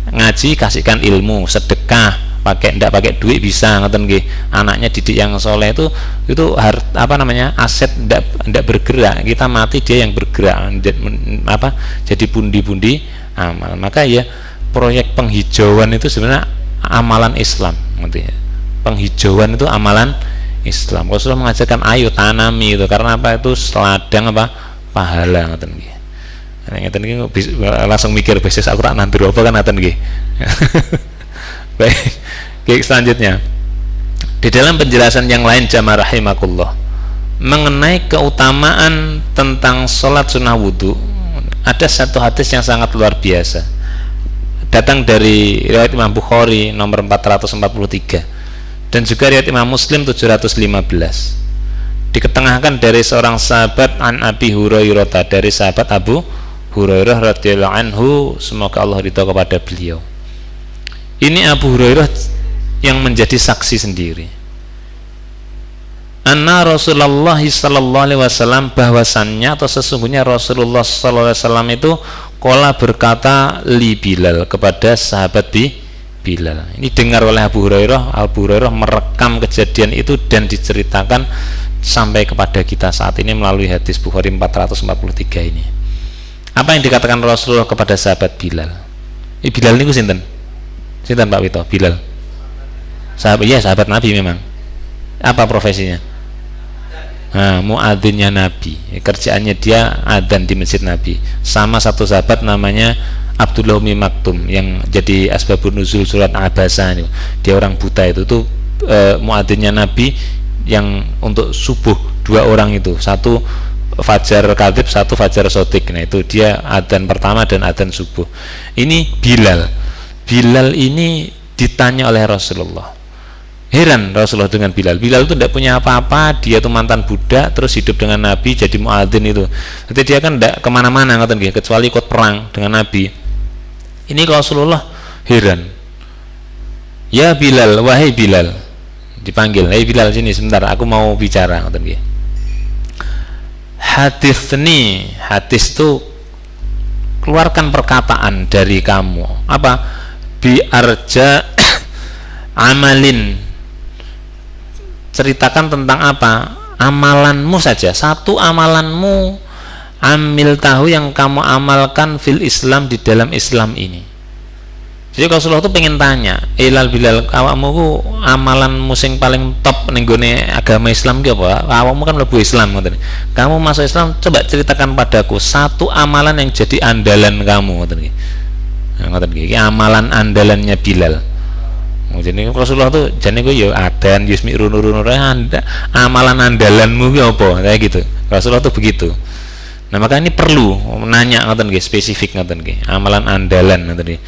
Ngaji kasihkan ilmu, sedekah ndak pakai duit bisa ngoten nggih. Anaknya didik yang soleh itu aset ndak bergerak. Kita mati dia yang bergerak jadi pundi-pundi amal. Maka ya proyek penghijauan itu sebenarnya amalan Islam ya. Penghijauan itu amalan Islam. Rasulullah mengajarkan ayo tanami itu karena apa? Itu seladang pahala ngoten nggih. Ngoten nggih langsung mikir bisnis aku tak nandur apa kan ngoten nggih. Baik, selanjutnya di dalam penjelasan yang lain jamaah rahimakumullah mengenai keutamaan tentang sholat sunnah wudhu, ada satu hadis yang sangat luar biasa. datang dari riwayat Imam Bukhari nomor 443 dan juga riwayat Imam Muslim 715. Diketengahkan dari seorang sahabat an Abi Hurairah, dari sahabat Abu Hurairah radhiyallahu anhu, semoga Allah ridha kepada beliau. Ini Abu Hurairah yang menjadi saksi sendiri. Anna Rasulullah sallallahu alaihi wasallam, bahwasannya atau sesungguhnya Rasulullah sallallahu alaihi wasallam itu qala berkata li Bilal, kepada sahabat Bilal. Ini dengar oleh Abu Hurairah. Abu Hurairah merekam kejadian itu dan diceritakan sampai kepada kita saat ini melalui hadis Bukhari 443 ini. Apa yang dikatakan Rasulullah kepada sahabat Bilal? Bilal ini sinten? Sinten Pak Wito? Bilal. Sahabat, ya sahabat Nabi memang. Apa profesinya? Nah, muadzinnya Nabi. Kerjaannya dia adzan di masjid Nabi. Sama satu sahabat namanya Abdullah bin Maktum yang jadi asbabun nuzul surat Abasa ini. Dia orang buta itu tuh muadzinnya Nabi yang untuk subuh, dua orang itu, satu fajar kadhib, satu fajar sodik. Nah itu dia adzan pertama dan adzan subuh. Ini Bilal. Bilal ini ditanya oleh Rasulullah. Heran Rasulullah dengan Bilal. Bilal itu tidak punya apa-apa, dia itu mantan budak, terus hidup dengan Nabi jadi muadzin itu. Jadi dia kan tidak kemana-mana kecuali ikut perang dengan Nabi. Ini Rasulullah heran. Ya Bilal, wahai Bilal. Dipanggil, "Hei Bilal, sini sebentar, aku mau bicara." Hadis itu keluarkan perkataan dari kamu. Apa? Bi arja amalin. Ceritakan tentang apa? Amalanmu saja, satu amalanmu, amil tahu yang kamu amalkan fil Islam, di dalam Islam ini. Jadi Rasulullah tuh pengen tanya, Bilal, awakmu ku amalanmu sing paling top ning gone agama Islam ki apa? Awakmu kan mlebu Islam ngoten. Kamu masuk Islam, coba ceritakan padaku satu amalan yang jadi andalan kamu ngoten iki. Nah, ngoten iki amalan andalannya Bilal. Jadi Rasulullah tuh jane ku ya adan yusmi runur amalan andalanmu ki apa? Kayak gitu. Rasulullah tuh begitu. Nah, maka ini perlu nanya ngoten nggih, spesifik ngoten nggih. Amalan andalan ngoten iki.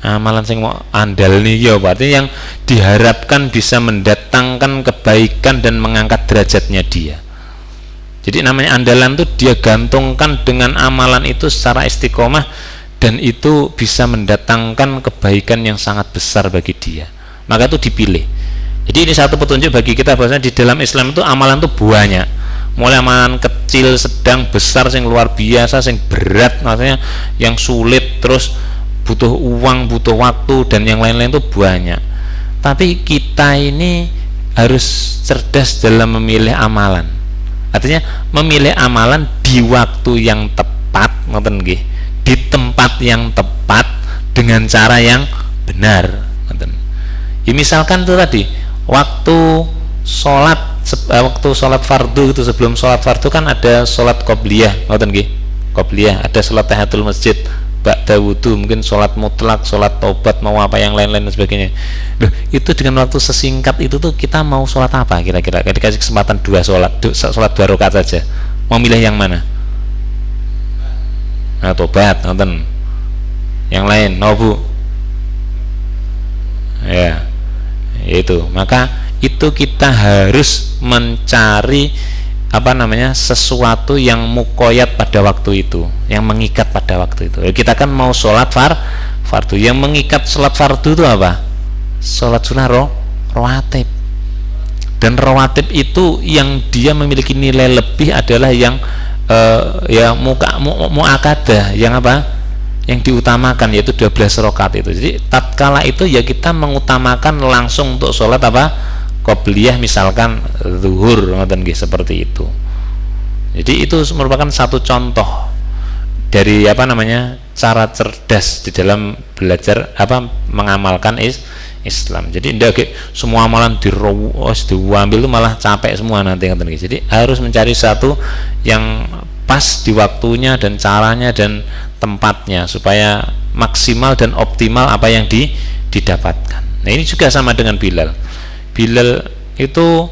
Amalan sing mau andal nih ya, berarti yang diharapkan bisa mendatangkan kebaikan dan mengangkat derajatnya dia. Jadi namanya andalan tuh dia gantungkan dengan amalan itu secara istiqomah dan itu bisa mendatangkan kebaikan yang sangat besar bagi dia. Maka itu dipilih. Jadi ini satu petunjuk bagi kita bahwasanya di dalam Islam itu amalan itu banyak. Mulai amalan kecil, sedang, besar, sing luar biasa, sing berat, maksudnya yang sulit, terus butuh uang, butuh waktu dan yang lain-lain itu banyak. Tapi kita ini harus cerdas dalam memilih amalan. Artinya memilih amalan di waktu yang tepat, ngoten nggih, di tempat yang tepat dengan cara yang benar, ngoten. Ya misalkan itu tadi waktu sholat fardu itu, sebelum sholat fardu kan ada sholat qobliyah, ngoten nggih. Qobliyah, ada sholat tahiyatul masjid, ba'da wudu, mungkin sholat mutlak, sholat taubat, mau apa yang lain-lain dan sebagainya. Loh, itu dengan waktu sesingkat itu tuh kita mau sholat apa kira-kira? Dikasih kesempatan sholat 2 rakaat saja, mau milih yang mana? Nah, taubat, nonton. Yang lain, no bu? Ya, itu. Maka itu kita harus mencari sesuatu yang mukoyat pada waktu itu, yang mengikat pada waktu itu. Kita kan mau sholat fardu, yang mengikat sholat fardu itu apa? Sholat sunnah rawatib. Dan rawatib itu yang dia memiliki nilai lebih adalah yang muakadah, yang apa? Yang diutamakan, yaitu 12 rakaat itu. Jadi tatkala itu ya kita mengutamakan langsung untuk sholat apa? Qobliyah, misalkan zuhur, ngoten nggih, seperti itu. Jadi itu merupakan satu contoh dari cara cerdas di dalam belajar mengamalkan Islam. Jadi ndak semua amalan diambil itu malah capek semua nanti, ngoten nggih. Jadi harus mencari satu yang pas di waktunya dan caranya dan tempatnya supaya maksimal dan optimal apa yang didapatkan. Nah, ini juga sama dengan Bilal. Bilal itu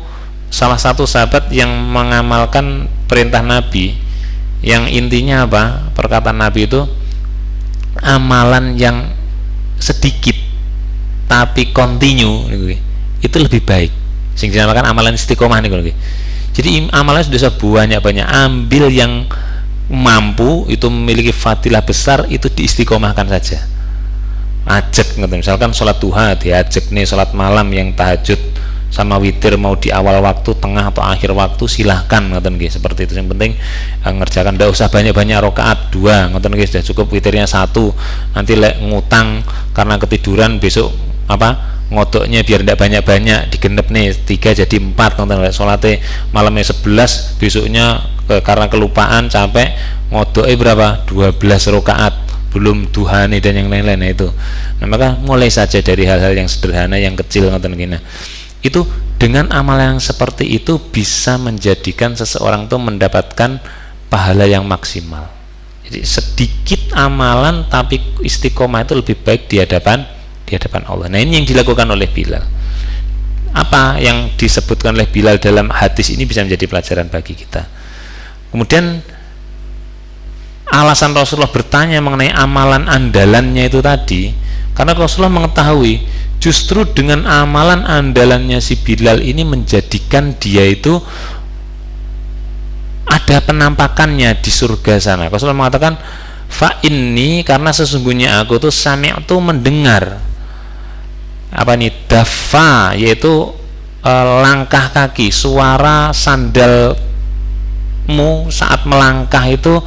salah satu sahabat yang mengamalkan perintah Nabi, yang intinya apa? Perkataan Nabi itu amalan yang sedikit tapi continue itu lebih baik. Sing dinamakan amalan istiqomah nih. Jadi amalan sudah banyak, ambil yang mampu, itu memiliki fadilah besar, itu diistiqomahkan saja. Ajak misalkan sholat duha, diajak nih sholat malam yang tahajud sama witir, mau di awal waktu, tengah atau akhir waktu, silahkan seperti itu. Yang penting ngerjakan, tidak usah banyak-banyak rakaat, 2 sudah cukup, witirnya 1. Nanti ngutang karena ketiduran, besok ngodoknya biar tidak banyak-banyak, digenep nih 3 jadi 4, sholatnya malamnya 11, besoknya karena kelupaan capek ngodoknya berapa, 12 rakaat, belum duhani dan yang lain-lain. Itu maka mulai saja dari hal-hal yang sederhana, yang kecil. Itu dengan amal yang seperti itu bisa menjadikan seseorang itu mendapatkan pahala yang maksimal. Jadi sedikit amalan tapi istiqomah itu lebih baik di hadapan Allah. Nah, ini yang dilakukan oleh Bilal. Apa yang disebutkan oleh Bilal dalam hadis ini bisa menjadi pelajaran bagi kita. Kemudian alasan Rasulullah bertanya mengenai amalan andalannya itu tadi, karena Rasulullah mengetahui justru dengan amalan andalannya si Bilal ini menjadikan dia itu ada penampakannya di surga sana. Rasulullah mengatakan, fa inni, karena sesungguhnya aku tuh sami'tu, mendengar dafa, yaitu langkah kaki, suara sandalmu saat melangkah itu,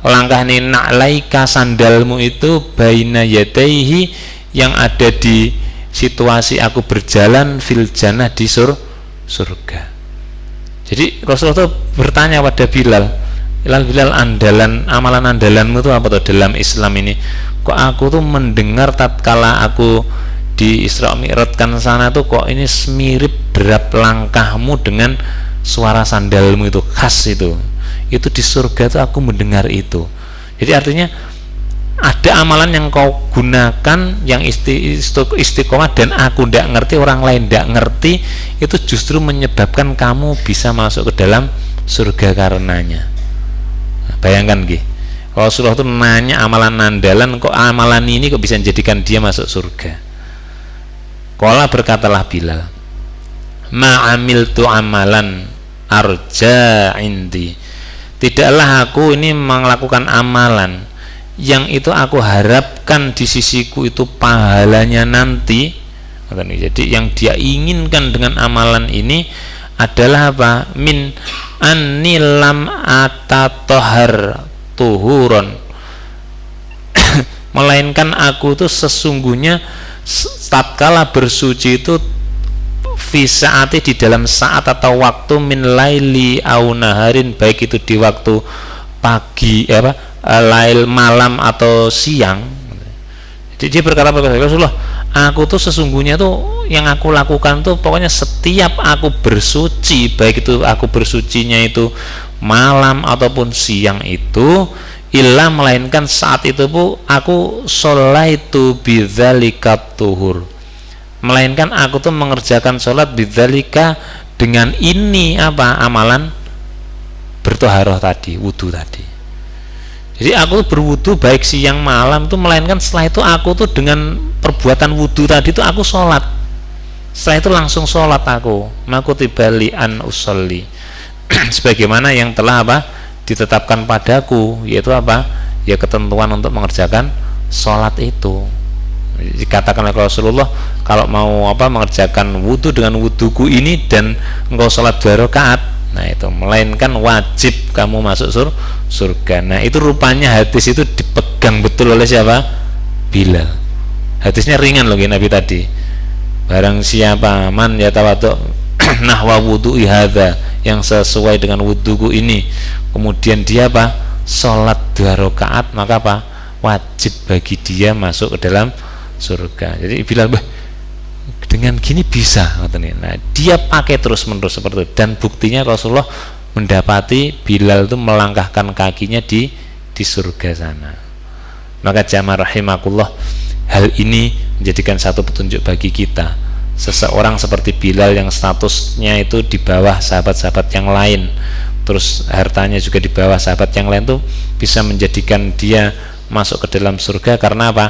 langkah ini, na'laika, sandalmu itu, baina yadaihi, yang ada di situasi aku berjalan, fil jannah, di surga. Jadi Rasulullah itu bertanya pada Bilal, amalan andalanmu itu apa tuh dalam Islam ini? Kok aku tuh mendengar tatkala aku di Isra Mi'rajkan sana tuh, kok ini mirip derap langkahmu dengan suara sandalmu itu, khas itu di surga tuh aku mendengar itu. Jadi artinya ada amalan yang kau gunakan yang istiqomah dan aku tidak ngerti, orang lain tidak ngerti, itu justru menyebabkan kamu bisa masuk ke dalam surga karenanya. Nah, bayangkan Rasulullah itu nanya amalan andalan, kok amalan ini kok bisa menjadikan dia masuk surga. Qala, berkatalah Bilal, ma'amiltu amalan arja indi, tidaklah aku ini melakukan amalan yang itu aku harapkan di sisiku itu pahalanya nanti. Jadi yang dia inginkan dengan amalan ini adalah apa? Min anilam atatohar tuhuron, melainkan aku itu sesungguhnya tatkala bersuci itu fisaati, di dalam saat atau waktu, min laili au naharin, baik itu di waktu pagi lail, malam atau siang. Jadi dia berkata kepada Rasulullah, aku tuh sesungguhnya tuh yang aku lakukan tuh pokoknya setiap aku bersuci, baik itu aku bersucinya itu malam ataupun siang itu, illa, melainkan saat itu aku sholaitu bidzalika tuhur, melainkan aku tuh mengerjakan sholat bidzalika, dengan ini amalan bertoharoh tadi, wudu tadi. Jadi aku berwudu baik siang malam tuh, melainkan setelah itu aku tuh dengan perbuatan wudu tadi tuh aku sholat, setelah itu langsung sholat aku, makutibali an usolli, sebagaimana yang telah ditetapkan padaku, yaitu ya ketentuan untuk mengerjakan sholat itu. Dikatakan oleh Rasulullah, kalau mau mengerjakan wudu dengan wuduku ini dan engkau sholat 2 rakaat, nah itu melainkan wajib kamu masuk surga. Nah itu rupanya hadis itu dipegang betul oleh siapa? Bilal. Hadisnya ringan loh Nabi tadi, barang siapa man yatawaddu nahwa wudu'i hadza, yang sesuai dengan wuduku ini, kemudian dia sholat 2 rakaat, maka wajib bagi dia masuk ke dalam surga. Jadi Bilal, dengan gini bisa. Nah dia pakai terus menerus seperti itu, dan buktinya Rasulullah mendapati Bilal itu melangkahkan kakinya di surga sana. Maka jamaah rahimakumullah, hal ini menjadikan satu petunjuk bagi kita. Seseorang seperti Bilal yang statusnya itu di bawah sahabat-sahabat yang lain, terus hartanya juga di bawah sahabat yang lain, tuh bisa menjadikan dia masuk ke dalam surga karena apa?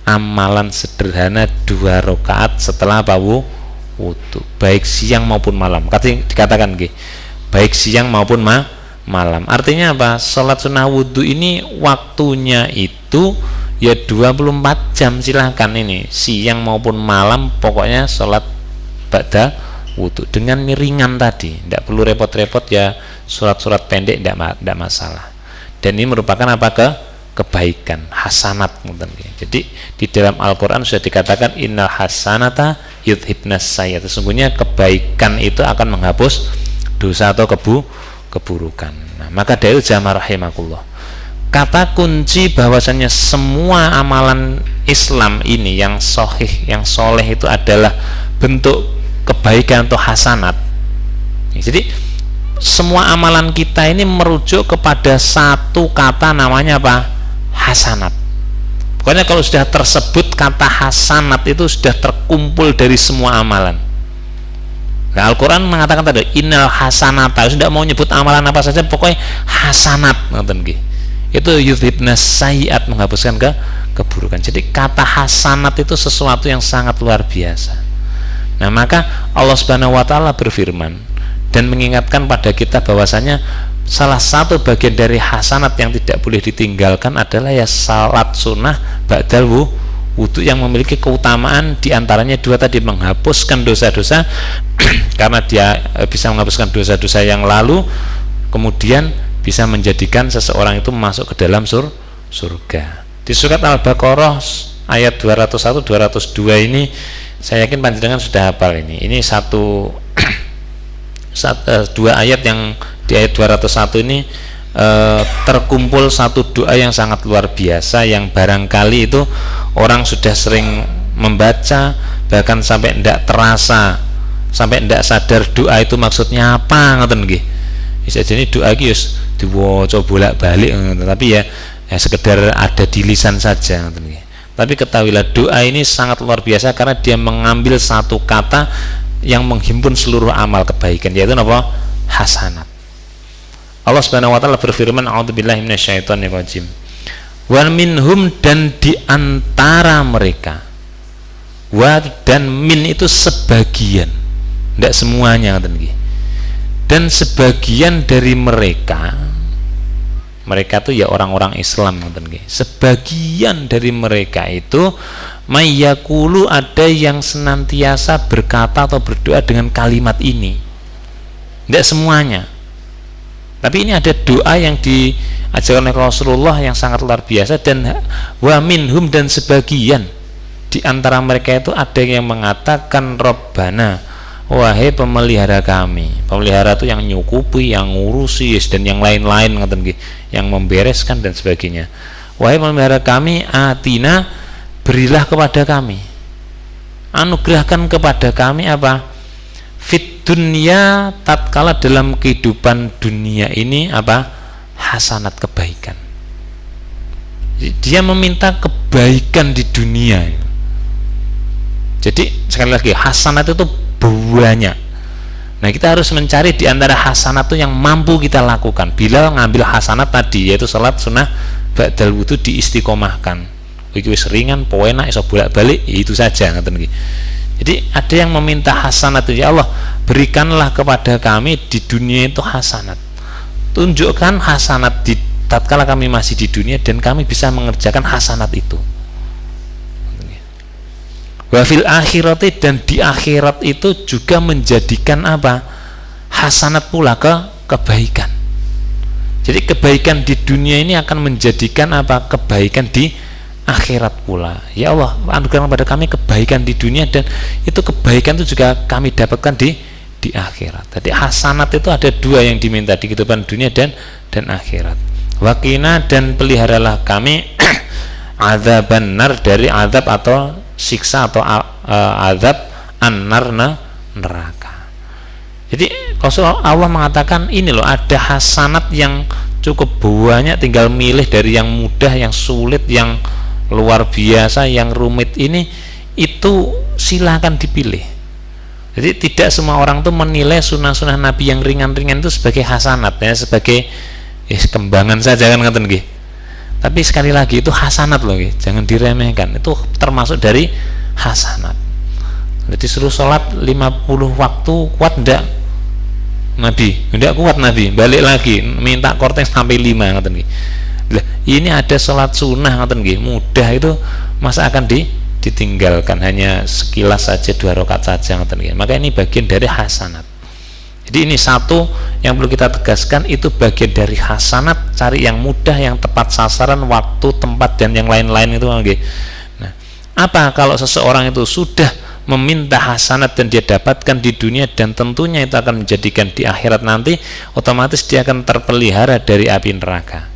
Amalan sederhana 2 rakaat setelah apa? Wudu, baik siang maupun malam. Dikatakan nggih, baik siang maupun malam. Artinya apa? Salat sunnah wudu ini waktunya itu ya 24 jam, silahkan ini siang maupun malam, pokoknya salat ba'da wudu dengan ringan tadi, tidak perlu repot-repot ya, surat-surat pendek tidak masalah. Dan ini merupakan apa? Kebaikan, hasanat. Jadi di dalam Al-Quran sudah dikatakan innal hasanata yudhibnas sayyi'at, sesungguhnya kebaikan itu akan menghapus dosa atau keburukan. Nah, maka dari itu jamaah rahimakumullah, kata kunci bahwasannya semua amalan Islam ini yang sahih, yang soleh itu adalah bentuk kebaikan atau hasanat. Jadi semua amalan kita ini merujuk kepada satu kata, namanya apa? Hasanat. Pokoknya kalau sudah tersebut kata hasanat itu sudah terkumpul dari semua amalan. Nah, Al-Quran mengatakan tadi innal hasanata, sudah mau nyebut amalan apa saja pokoknya hasanat, itu yudhibnas sayyi'at, menghapuskan keburukan. Jadi kata hasanat itu sesuatu yang sangat luar biasa. Nah, maka Allah Subhanahu wa taala berfirman dan mengingatkan pada kita bahwasanya salah satu bagian dari hasanat yang tidak boleh ditinggalkan adalah ya salat sunnah ba'dal wudu, yang memiliki keutamaan diantaranya 2 tadi, menghapuskan dosa-dosa karena dia bisa menghapuskan dosa-dosa yang lalu, kemudian bisa menjadikan seseorang itu masuk ke dalam surga. Di surat Al-Baqarah ayat 201 202 ini saya yakin panjenengan sudah hafal ini. Ini dua ayat yang di ayat 201 ini terkumpul satu doa yang sangat luar biasa, yang barangkali itu orang sudah sering membaca, bahkan sampai tidak terasa, sampai tidak sadar doa itu maksudnya apa, ngoten nggih. Bisa jadi doa iki wis diwaca bolak-balik, tapi ya sekedar ada di lisan saja, ngoten nggih. Tapi ketahuilah doa ini sangat luar biasa karena dia mengambil satu kata yang menghimpun seluruh amal kebaikan, yaitu apa? Hasanat. Allah Subhanahu wa taala berfirman, a'udzubillahi minasyaitonirrajim. Wa minhum, dan di antara mereka. Wa dan min itu sebagian, tidak semuanya, dan sebagian dari mereka itu ya orang-orang Islam, sebagian dari mereka itu mayyakulu, ada yang senantiasa berkata atau berdoa dengan kalimat ini. Tidak semuanya, tapi ini ada doa yang diajarkan oleh Rasulullah yang sangat luar biasa. Dan wa minhum, dan sebagian di antara mereka itu ada yang mengatakan Rabbana, wahai pemelihara kami. Pemelihara itu yang nyukupi, yang ngurusi, dan yang lain-lain, yang membereskan dan sebagainya. Wahai pemelihara kami, atina, berilah kepada kami, anugerahkan kepada kami apa? Fit dunia, tatkala dalam kehidupan dunia ini apa? Hasanat, kebaikan. Dia meminta kebaikan di dunia. Jadi sekali lagi, hasanat itu banyak. Nah, kita harus mencari di antara hasanat itu yang mampu kita lakukan. Bila ngambil hasanat tadi, yaitu salat sunnah ba'dal wudu, diistiqomahkan. Iki wis ringan, poenak, iso bolak-balik, itu saja, ngoten iki. Jadi ada yang meminta hasanat, ya Allah, berikanlah kepada kami di dunia itu hasanat. Tunjukkan hasanat di tatkala kami masih di dunia dan kami bisa mengerjakan hasanat itu. Wa fil akhirati, dan di akhirat itu juga menjadikan apa? Hasanat pula, kebaikan. Jadi kebaikan di dunia ini akan menjadikan apa? Kebaikan di akhirat pula. Ya Allah, anugerahkan kepada kami kebaikan di dunia, dan itu kebaikan itu juga kami dapatkan di akhirat. Jadi hasanat itu ada 2 yang diminta di kehidupan dunia dan akhirat. Waqina, dan peliharalah kami azaban nar, dari azab atau siksa atau azab an-nar, neraka. Jadi Rasulullah Allah mengatakan ini loh, ada hasanat yang cukup banyak, tinggal milih dari yang mudah, yang sulit, yang luar biasa, yang rumit ini, itu silakan dipilih. Jadi tidak semua orang tuh menilai sunnah-sunnah Nabi yang ringan-ringan itu sebagai hasanat, ya, sebagai kembangan saja, kan, ngoten nggih. Tapi sekali lagi itu hasanat loh, jangan diremehkan. Itu termasuk dari hasanat. Jadi suruh sholat 50 waktu, kuat enggak? Nabi, enggak kuat Nabi, balik lagi minta korting sampai 5 ngoten nggih. Lah, ini ada sholat sunnah ngoten nggih, mudah itu masa akan ditinggalkan hanya sekilas saja 2 rakaat saja ngoten nggih. Maka ini bagian dari hasanat. Jadi ini satu yang perlu kita tegaskan, itu bagian dari hasanat, cari yang mudah, yang tepat sasaran, waktu, tempat dan yang lain-lain itu nggih. Nah, apa kalau seseorang itu sudah meminta hasanat dan dia dapatkan di dunia dan tentunya itu akan menjadikan di akhirat nanti, otomatis dia akan terpelihara dari api neraka.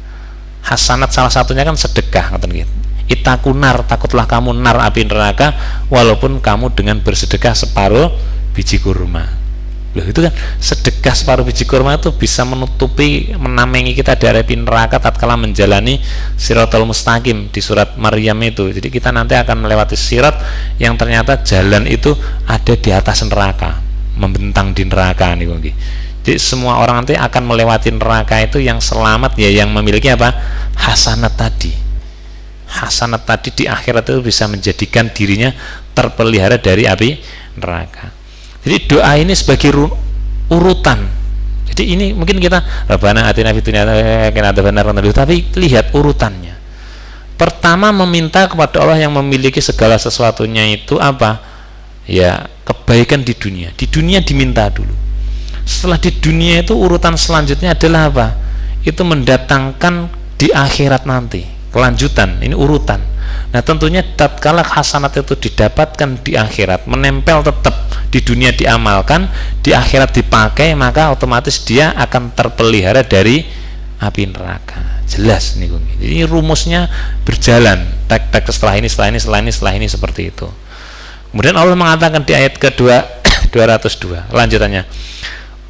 Hasanat salah satunya kan sedekah, ngoten gitu. Itakunar, takutlah kamu nar api neraka walaupun kamu dengan bersedekah separuh biji kurma. Loh, itu kan sedekah separuh biji kurma itu bisa menutupi, menamengi kita dari api neraka tatkala menjalani Siratal Mustaqim di surat Maryam itu. Jadi kita nanti akan melewati sirat yang ternyata jalan itu ada di atas neraka, membentang di neraka nih. Jadi semua orang nanti akan melewati neraka itu, yang selamat ya yang memiliki apa? Hasanat tadi. Hasanat tadi di akhirat itu bisa menjadikan dirinya terpelihara dari api neraka. Jadi doa ini sebagai urutan. Jadi ini mungkin kita Rabbana atina fid dunya hasanah, tapi lihat urutannya. Pertama meminta kepada Allah yang memiliki segala sesuatunya itu apa? Ya, kebaikan di dunia. Di dunia diminta dulu. Setelah di dunia itu urutan selanjutnya adalah apa? Itu mendatangkan di akhirat nanti. Kelanjutan, ini urutan. Nah, tentunya tatkala hasanat itu didapatkan di akhirat, menempel tetap di dunia diamalkan, di akhirat dipakai, maka otomatis dia akan terpelihara dari api neraka. Jelas nih, ini rumusnya berjalan. Tek setelah ini seperti itu. Kemudian Allah mengatakan di ayat kedua 202, lanjutannya,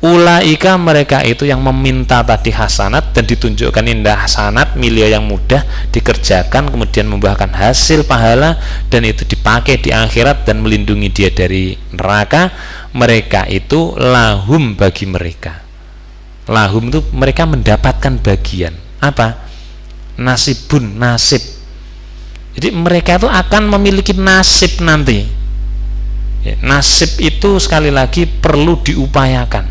ulaika, mereka itu yang meminta tadi hasanat dan ditunjukkan indah hasanat, milia yang mudah dikerjakan kemudian membuahkan hasil pahala dan itu dipakai di akhirat dan melindungi dia dari neraka. Mereka itu lahum, bagi mereka, lahum itu mereka mendapatkan bagian apa? Nasibun, nasib. Jadi mereka itu akan memiliki nasib nanti. Nasib itu sekali lagi perlu diupayakan,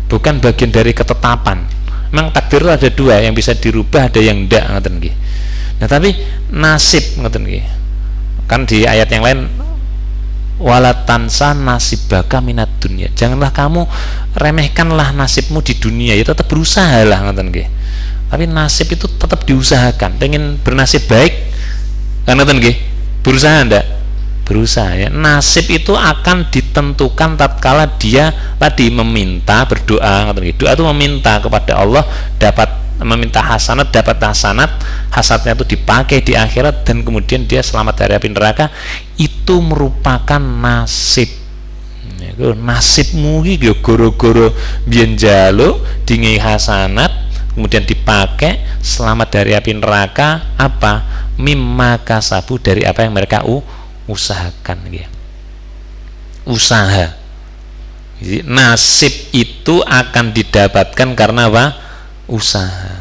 bukan bagian dari ketetapan. Memang takdir itu ada dua, yang bisa dirubah, ada yang enggak, ngoten nggih. Nah, tapi nasib, ngoten nggih. Kan di ayat yang lain, wala tansa nasibaka minad dunya. Janganlah kamu remehkanlah nasibmu di dunia, ya tetap berusaha lah, ngoten nggih. Tapi nasib itu tetap diusahakan. Pengen bernasib baik, kan ngoten nggih. Berusaha enggak? Berusaha ya. Nasib itu akan ditentukan tatkala dia tadi meminta, berdoa. Doa itu meminta kepada Allah, dapat meminta hasanat, dapat hasanat, hasanatnya itu dipakai di akhirat dan kemudian dia selamat dari api neraka. Itu merupakan nasib. Nasibmu iki goro-goro biyen njaluk dingi hasanat, kemudian dipakai selamat dari api neraka, apa? Mimma kasabu, dari apa yang mereka usahakan, ya. Usaha. Jadi, nasib itu akan didapatkan karena apa? Usaha.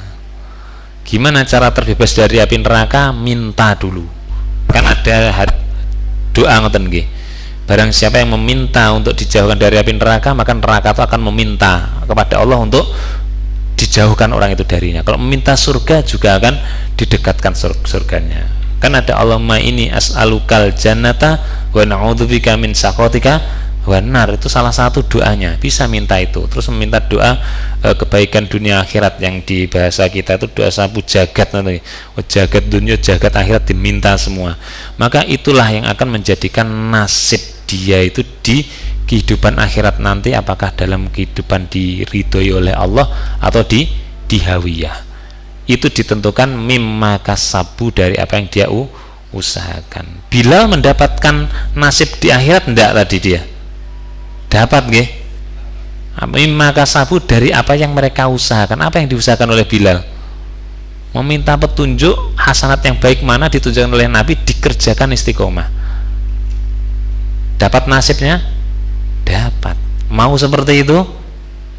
Gimana cara terbebas dari api neraka? Minta dulu. Kan ada doa ngoten nggih. Barang siapa yang meminta untuk dijauhkan dari api neraka, maka neraka itu akan meminta kepada Allah untuk dijauhkan orang itu darinya. Kalau meminta surga juga akan didekatkan surganya. Kan ada Allahumma ini as'alukal jannata wa na'udzubika min sakhatika wan nar. Itu salah satu doanya, bisa minta itu. Terus meminta doa kebaikan dunia akhirat, yang di bahasa kita itu doa sapu jagat nanti. Jagat dunia, jagat akhirat diminta semua. Maka itulah yang akan menjadikan nasib dia itu di kehidupan akhirat nanti, apakah dalam kehidupan diridhoi oleh Allah atau di hawiyah. Itu ditentukan mimma kasabu, dari apa yang dia usahakan. Bilal mendapatkan nasib di akhirat enggak tadi dia? Dapat nggih? Mimma kasabu, dari apa yang mereka usahakan. Apa yang diusahakan oleh Bilal? Meminta petunjuk hasanat yang baik mana, ditunjukkan oleh Nabi, dikerjakan istiqomah. Dapat nasibnya? Dapat. Mau seperti itu?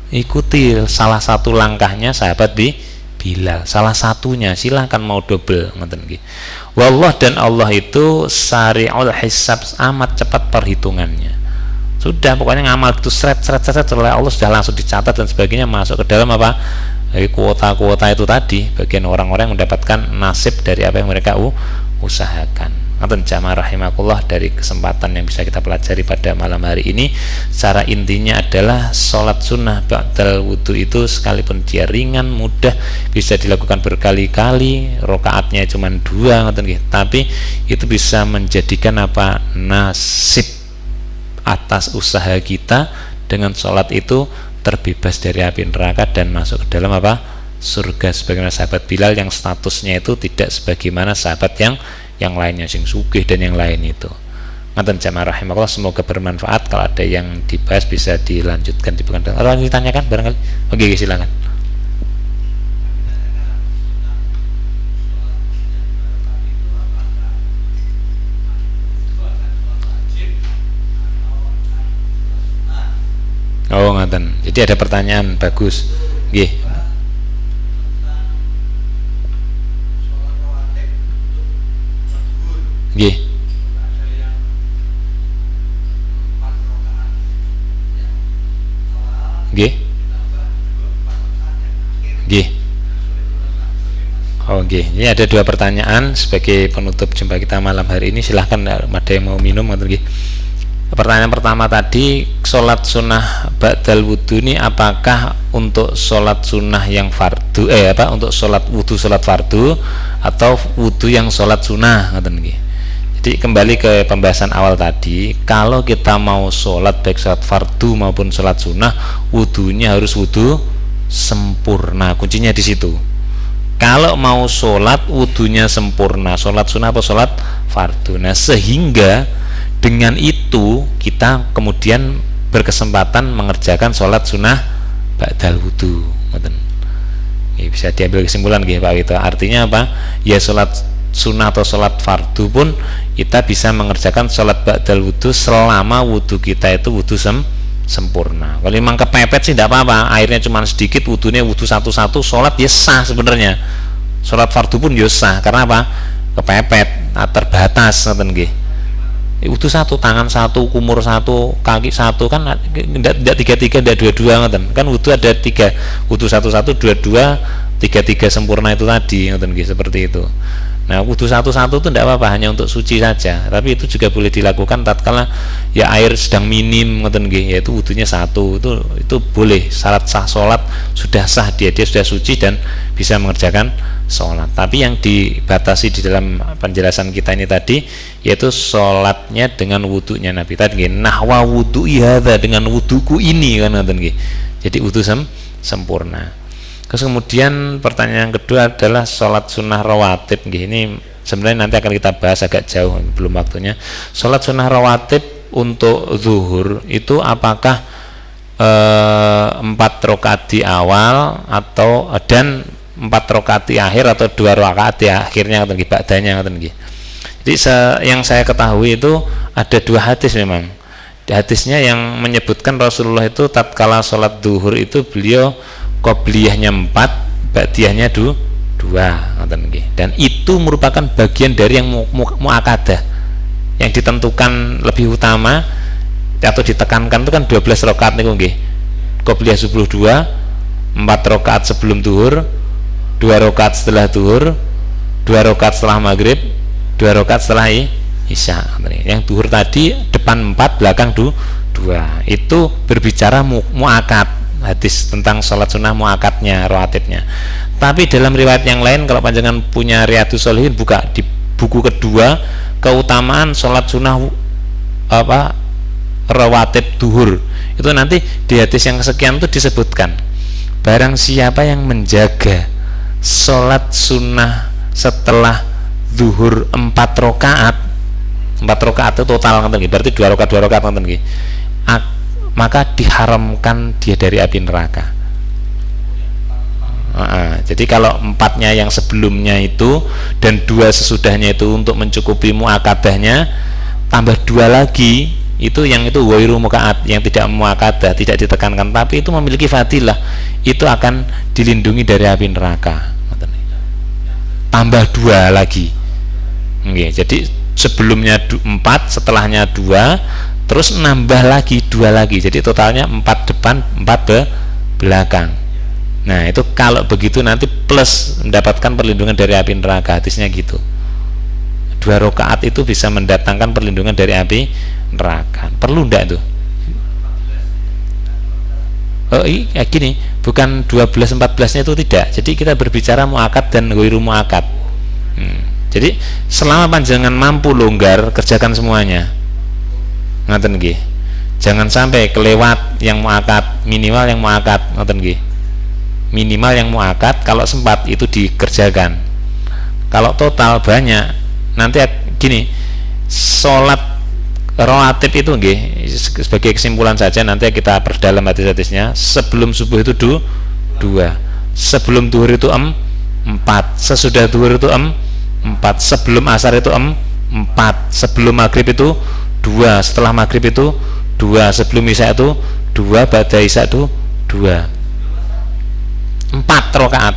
Ikuti salah satu langkahnya sahabat Bilal. Bilal, salah satunya, silahkan mau double ngoten nggih. Wallah, dan Allah itu sari'ul hisab, amat cepat perhitungannya. Sudah, pokoknya ngamal itu seret oleh Allah sudah langsung dicatat dan sebagainya, masuk ke dalam apa? Dari kuota-kuota itu tadi, bagian orang-orang yang mendapatkan nasib dari apa yang mereka usahakan. Ngoten jamaah rahimakumullah, dari kesempatan yang bisa kita pelajari pada malam hari ini, secara intinya adalah sholat sunnah ba'dal wudu itu sekalipun dia ringan, mudah, bisa dilakukan berkali-kali, rokaatnya cuma 2 ngoten nggih, tapi itu bisa menjadikan apa? Nasib atas usaha kita dengan sholat itu terbebas dari api neraka dan masuk ke dalam apa? Surga, sebagaimana sahabat Bilal yang statusnya itu tidak sebagaimana sahabat yang lainnya, sing sugih dan yang lain itu. Ngaten jamaah rahimakumullah, semoga bermanfaat. Kalau ada yang dibahas bisa dilanjutkan, dibuka. Kalau ditanyakan barangkali. Oke, silakan. Oh, ngaten. Jadi ada pertanyaan bagus. Nggih. Nggih. Nggih. Nggih. Oh, nggih. Ini ada 2 pertanyaan sebagai penutup jumpa kita malam hari ini. Silahkan ada yang mau minum atau nggih. Pertanyaan pertama tadi, sholat sunnah ba'dal wudu ini apakah untuk sholat sunnah yang fardu, untuk sholat wudu sholat fardu atau wudu yang sholat sunnah, ngoten nggih. Jadi kembali ke pembahasan awal tadi, kalau kita mau sholat baik sholat fardu maupun sholat sunnah, wudunya harus wudu sempurna. Kuncinya di situ. Kalau mau sholat wudunya sempurna, sholat sunnah atau sholat fardu. Nah, sehingga dengan itu kita kemudian berkesempatan mengerjakan sholat sunnah ba'dal wudu. Bisa diambil kesimpulan gitu Pak Wito. Artinya apa? Ya sholat sunnah atau sholat fardu pun kita bisa mengerjakan sholat ba'dal wudu selama wudu kita itu wudu sempurna. Kalau memang kepepet sih tidak apa-apa, airnya cuma sedikit, wudunya wudu satu-satu, sholat ya sah sebenarnya. Sholat fardu pun ya sah, karena apa? Kepepet, terbatas ngoten nggih. Wudu satu, tangan satu, kumur satu, kaki satu, kan tidak 3-3, tidak 2-2 ngoten. Kan wudu ada 3, wudu 1-1, 2-2, 3-3 sempurna itu tadi ngoten nggih, seperti itu. Nah, wudu satu-satu itu tidak apa-apa, hanya untuk suci saja. Tapi itu juga boleh dilakukan tatkala ya air sedang minim ngoten nggih, yaitu wudunya satu. Itu boleh, syarat sah sholat sudah sah, dia sudah suci dan bisa mengerjakan sholat. Tapi yang dibatasi di dalam penjelasan kita ini tadi, yaitu sholatnya dengan wudunya Nabi tadi nggih. Nahwa wudu'i hadza, dengan wuduku ini kan ngoten nggih. Jadi wudu sempurna. Terus kemudian pertanyaan yang kedua adalah sholat sunnah rawatib. Ini sebenarnya nanti akan kita bahas agak jauh, belum waktunya. Sholat sunnah rawatib untuk zuhur itu apakah 4 rakaat di awal atau dan 4 rakaat di akhir atau 2 rakaat di akhirnya atau ba'danya. Jadi yang saya ketahui itu ada 2 hadis memang. Hadisnya yang menyebutkan Rasulullah itu tatkala sholat zuhur itu beliau qobliyahnya 4, ba'diyahnya 2, dan itu merupakan bagian dari yang mu'akadah, yang ditentukan lebih utama atau ditekankan itu kan 12 rakaat niku nggih. Qobliyah subuh 2, 4 rakaat sebelum zuhur, 2 rakaat setelah zuhur, 2 rakaat setelah maghrib, 2 rakaat setelah isya. Yang zuhur tadi depan 4, belakang 2. Itu berbicara mu'akad, hadis tentang sholat sunnah mu'akadnya, rawatibnya. Tapi dalam riwayat yang lain, kalau panjangan punya Riyadhus Shalihin, buka di buku kedua, keutamaan sholat sunnah rawatib duhur, itu nanti di hadis yang kesekian itu disebutkan, barang siapa yang menjaga sholat sunnah setelah duhur 4 rakaat itu total, berarti 2 rakaat maka diharamkan dia dari api neraka. Jadi kalau 4-nya yang sebelumnya itu dan 2 sesudahnya itu untuk mencukupi muakadahnya, tambah 2 lagi itu yang itu wairu mukaat, yang tidak muakadah, tidak ditekankan, tapi itu memiliki fadilah, itu akan dilindungi dari api neraka. tambah 2 lagi. Oke, jadi sebelumnya 4, setelahnya 2, terus nambah lagi 2 lagi. Jadi totalnya 4 depan, 4 belakang. Nah, itu kalau begitu nanti plus mendapatkan perlindungan dari api neraka, hadisnya gitu. 2 rakaat itu bisa mendatangkan perlindungan dari api neraka. Perlu enggak tuh? Oh iya gini, bukan 12-14 nya itu tidak. Jadi kita berbicara muakad dan ghairu muakad. Jadi selama panjangan mampu longgar, kerjakan semuanya. Ngoten nggih. Jangan sampai kelewat yang muakad, minimal yang muakad, ngoten nggih. Minimal yang muakad, kalau sempat itu dikerjakan. Kalau total banyak, nanti gini, sholat rawatib itu nggih, sebagai kesimpulan saja nanti kita perdalam hadis-hadisnya. Sebelum subuh itu 2, sebelum duhur itu 4, sesudah duhur itu 4, sebelum asar itu 4, sebelum maghrib itu 2, setelah maghrib itu 2, sebelum isya itu 2, ba'da isya itu 2. 4 rakaat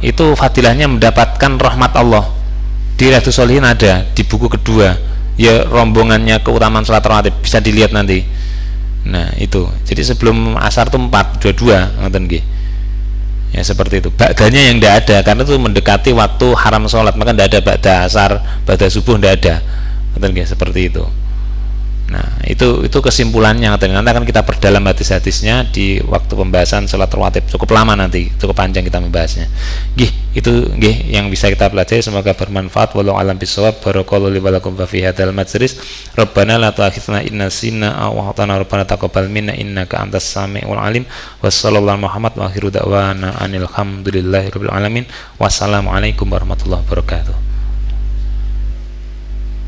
itu fadilahnya mendapatkan rahmat Allah. Di Riyadhus Shalihin ada di buku kedua ya, rombongannya keutamaan salat rawatib, bisa dilihat nanti. Nah itu, jadi sebelum asar tuh 4, 22 ngoten nggih. Ya seperti itu. Ba'danya yang tidak ada karena itu mendekati waktu haram sholat, maka tidak ada ba'da asar, ba'da subuh tidak ada. Ngoten nggih, seperti itu. Nah itu kesimpulannya. Nanti akan kita perdalam hadis-hadisnya di waktu pembahasan sholat rawatib, cukup lama nanti, cukup panjang kita membahasnya. Itu yang bisa kita pelajari, semoga bermanfaat. Wallahu a'lam bishawab. Barakallahu li wa lakum fi hadzal majlis. Rabbana la tu'akhidhna in nasina aw akhtana, rabbana taqabbal minna innaka antas samiul alim. Wassallallahu Muhammad wa akhiru da'wana anil hamdulillahi rabbil alamin. Wassalamualaikum warahmatullahi wabarakatuh.